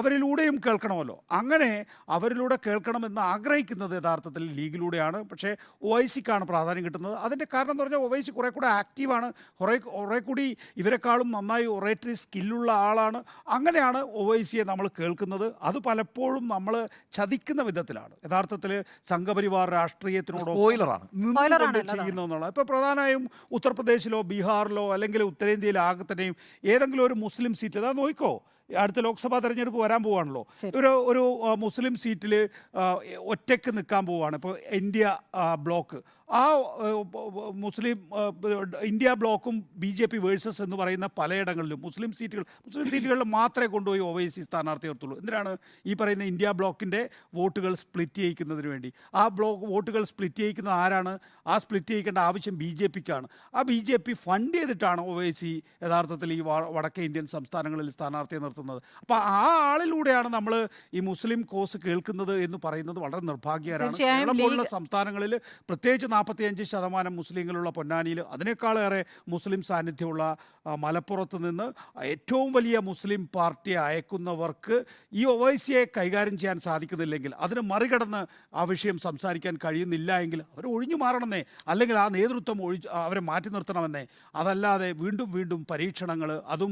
അവരിലൂടെയും കേൾക്കണമല്ലോ. അങ്ങനെ അവരിലൂടെ കേൾക്കണമെന്ന് ആഗ്രഹിക്കുന്നത് യഥാർത്ഥത്തിൽ ലീഗിലൂടെയാണ്. പക്ഷേ OICക്കാണ് പ്രാധാന്യം കിട്ടുന്നത്. അതിൻ്റെ കാരണം എന്ന് പറഞ്ഞാൽ OIC കുറേ കൂടെ ആക്റ്റീവാണ്, കുറേ കൂടി ഇവരെക്കാളും നന്നായി ഒറേറ്ററി സ്കില്ലുള്ള ആളാണ്. അങ്ങനെയാണ് OICയെ നമ്മൾ കേൾക്കുന്നത്. അത് പലപ്പോഴും നമ്മൾ ചതിക്കുന്ന വിധത്തിലാണ് യഥാർത്ഥത്തിൽ സംഘപരിവാർ രാഷ്ട്രീയത്തിനോടൊപ്പം സ്പോയിലറാണ്. നിന്നുകൊണ്ട് ചെയ്യുന്നതെന്നുള്ള. ഇപ്പോൾ പ്രധാനമായും ഉത്തർപ്രദേശിലോ ബീഹാറിലോ അല്ലെങ്കിൽ ഉത്തരേന്ത്യയിലെ ആകെ തന്നെയും ഏതെങ്കിലും ഒരു മുസ്ലിം സീറ്റ്, അതാ നോക്കിക്കോ, അടുത്ത ലോക്സഭാ തെരഞ്ഞെടുപ്പ് വരാൻ പോവാണല്ലോ, ഒരു മുസ്ലിം സീറ്റിൽ ഒറ്റയ്ക്ക് നിൽക്കാൻ പോവുകയാണ്. ഇപ്പോൾ ഇന്ത്യ ബ്ലോക്ക്, ആ മുസ്ലിം ഇന്ത്യ ബ്ലോക്കും BJP വേഴ്സസ് എന്ന് പറയുന്ന പലയിടങ്ങളിലും മുസ്ലിം സീറ്റുകളിൽ മാത്രമേ കൊണ്ടുപോയി OIC സ്ഥാനാർത്ഥി നിർത്തുള്ളൂ. എന്തിനാണ് ഈ പറയുന്ന ഇന്ത്യ ബ്ലോക്കിൻ്റെ വോട്ടുകൾ സ്പ്ലിറ്റ് ചെയ്യിക്കുന്നതിന് വേണ്ടി? ആ വോട്ടുകൾ സ്പ്ലിറ്റ് ചെയ്യിക്കുന്നത് ആരാണ്? ആ സ്പ്ലിറ്റ് ചെയ്യിക്കേണ്ട ആവശ്യം BJPക്കാണ്. ആ BJP ഫണ്ട് ചെയ്തിട്ടാണ് OIC യഥാർത്ഥത്തിൽ ഈ വടക്കേ ഇന്ത്യൻ സംസ്ഥാനങ്ങളിൽ സ്ഥാനാർത്ഥിയെ നിർത്തുന്നത്. അപ്പോൾ ആ ആളിലൂടെയാണ് നമ്മൾ ഈ മുസ്ലിം കോസ് കേൾക്കുന്നത് എന്ന് പറയുന്നത് വളരെ നിർഭാഗ്യകരമാണ്. കേരളം പോലുള്ള സംസ്ഥാനങ്ങളിൽ പ്രത്യേകിച്ച് 45% മുസ്ലിങ്ങളുള്ള പൊന്നാനിയിൽ, അതിനേക്കാളേറെ മുസ്ലിം സാന്നിധ്യമുള്ള മലപ്പുറത്ത് നിന്ന് ഏറ്റവും വലിയ മുസ്ലിം പാർട്ടി അയക്കുന്നവർക്ക് ഈ OICയെ കൈകാര്യം ചെയ്യാൻ സാധിക്കുന്നില്ലെങ്കിൽ, അതിന് മറികടന്ന് ആ വിഷയം സംസാരിക്കാൻ കഴിയുന്നില്ല എങ്കിൽ അവർ ഒഴിഞ്ഞു മാറണമെന്നേ, അല്ലെങ്കിൽ ആ നേതൃത്വം അവരെ മാറ്റി നിർത്തണമെന്നേ. അതല്ലാതെ വീണ്ടും വീണ്ടും പരീക്ഷണങ്ങൾ, അതും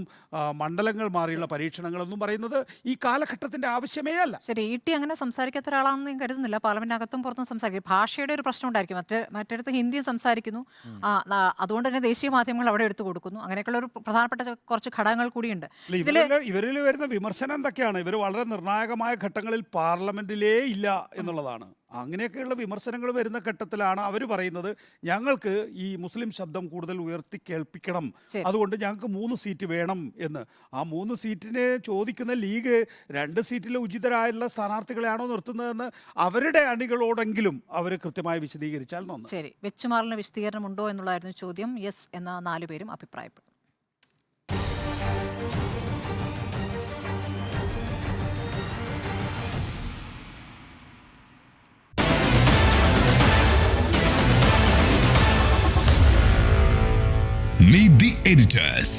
മണ്ഡലങ്ങൾ മാറിയുള്ള പരീക്ഷണങ്ങളെന്നും പറയുന്നത് ഈ കാലഘട്ടത്തിൻ്റെ ആവശ്യമേ അല്ല. ശരി, ET അങ്ങനെ സംസാരിക്കാത്ത ഒരാളാണെന്ന് ഞാൻ കരുതുന്നില്ല. പാർലമെന്റിനകത്തും പുറത്തും സംസാരിക്കും. ഭാഷയുടെ ഒരു പ്രശ്നം ഉണ്ടായിരിക്കും. മറ്റിടത്ത് ഹിന്ദി സംസാരിക്കുന്നു, അതുകൊണ്ട് തന്നെ ദേശീയ മാധ്യമങ്ങൾ അവിടെ എടുത്തു കൊടുക്കുന്നു. അങ്ങനെയൊക്കെയുള്ള ഒരു പ്രധാനപ്പെട്ട കുറച്ച് ഘടകങ്ങൾ കൂടിയുണ്ട്. ഇവരിൽ വരുന്ന വിമർശനം എന്തൊക്കെയാണ്? ഇവർ വളരെ നിർണായകമായ ഘട്ടങ്ങളിൽ പാർലമെന്റിലേ ഇല്ല എന്നുള്ളതാണ്. അങ്ങനെയൊക്കെയുള്ള വിമർശനങ്ങൾ വരുന്ന ഘട്ടത്തിലാണ് അവർ പറയുന്നത് ഞങ്ങൾക്ക് ഈ മുസ്ലിം ശബ്ദം കൂടുതൽ ഉയർത്തി കേൾപ്പിക്കണം, അതുകൊണ്ട് ഞങ്ങൾക്ക് 3 സീറ്റ് വേണം എന്ന്. ആ 3 സീറ്റിന് ചോദിക്കുന്ന ലീഗ് 2 സീറ്റിലെ ഉചിതരായുള്ള സ്ഥാനാർത്ഥികളെയാണോ നിർത്തുന്നതെന്ന് അവരുടെ അണികളോടെങ്കിലും അവർ കൃത്യമായി വിശദീകരിച്ചാൽ നന്ന്. ശരി, വെച്ചുമാറലിന് വിശദീകരണമുണ്ടോ എന്നുള്ളതായിരുന്നു ചോദ്യം. യെസ് എന്ന 4 പേരും അഭിപ്രായപ്പെട്ടു. Meet the editors.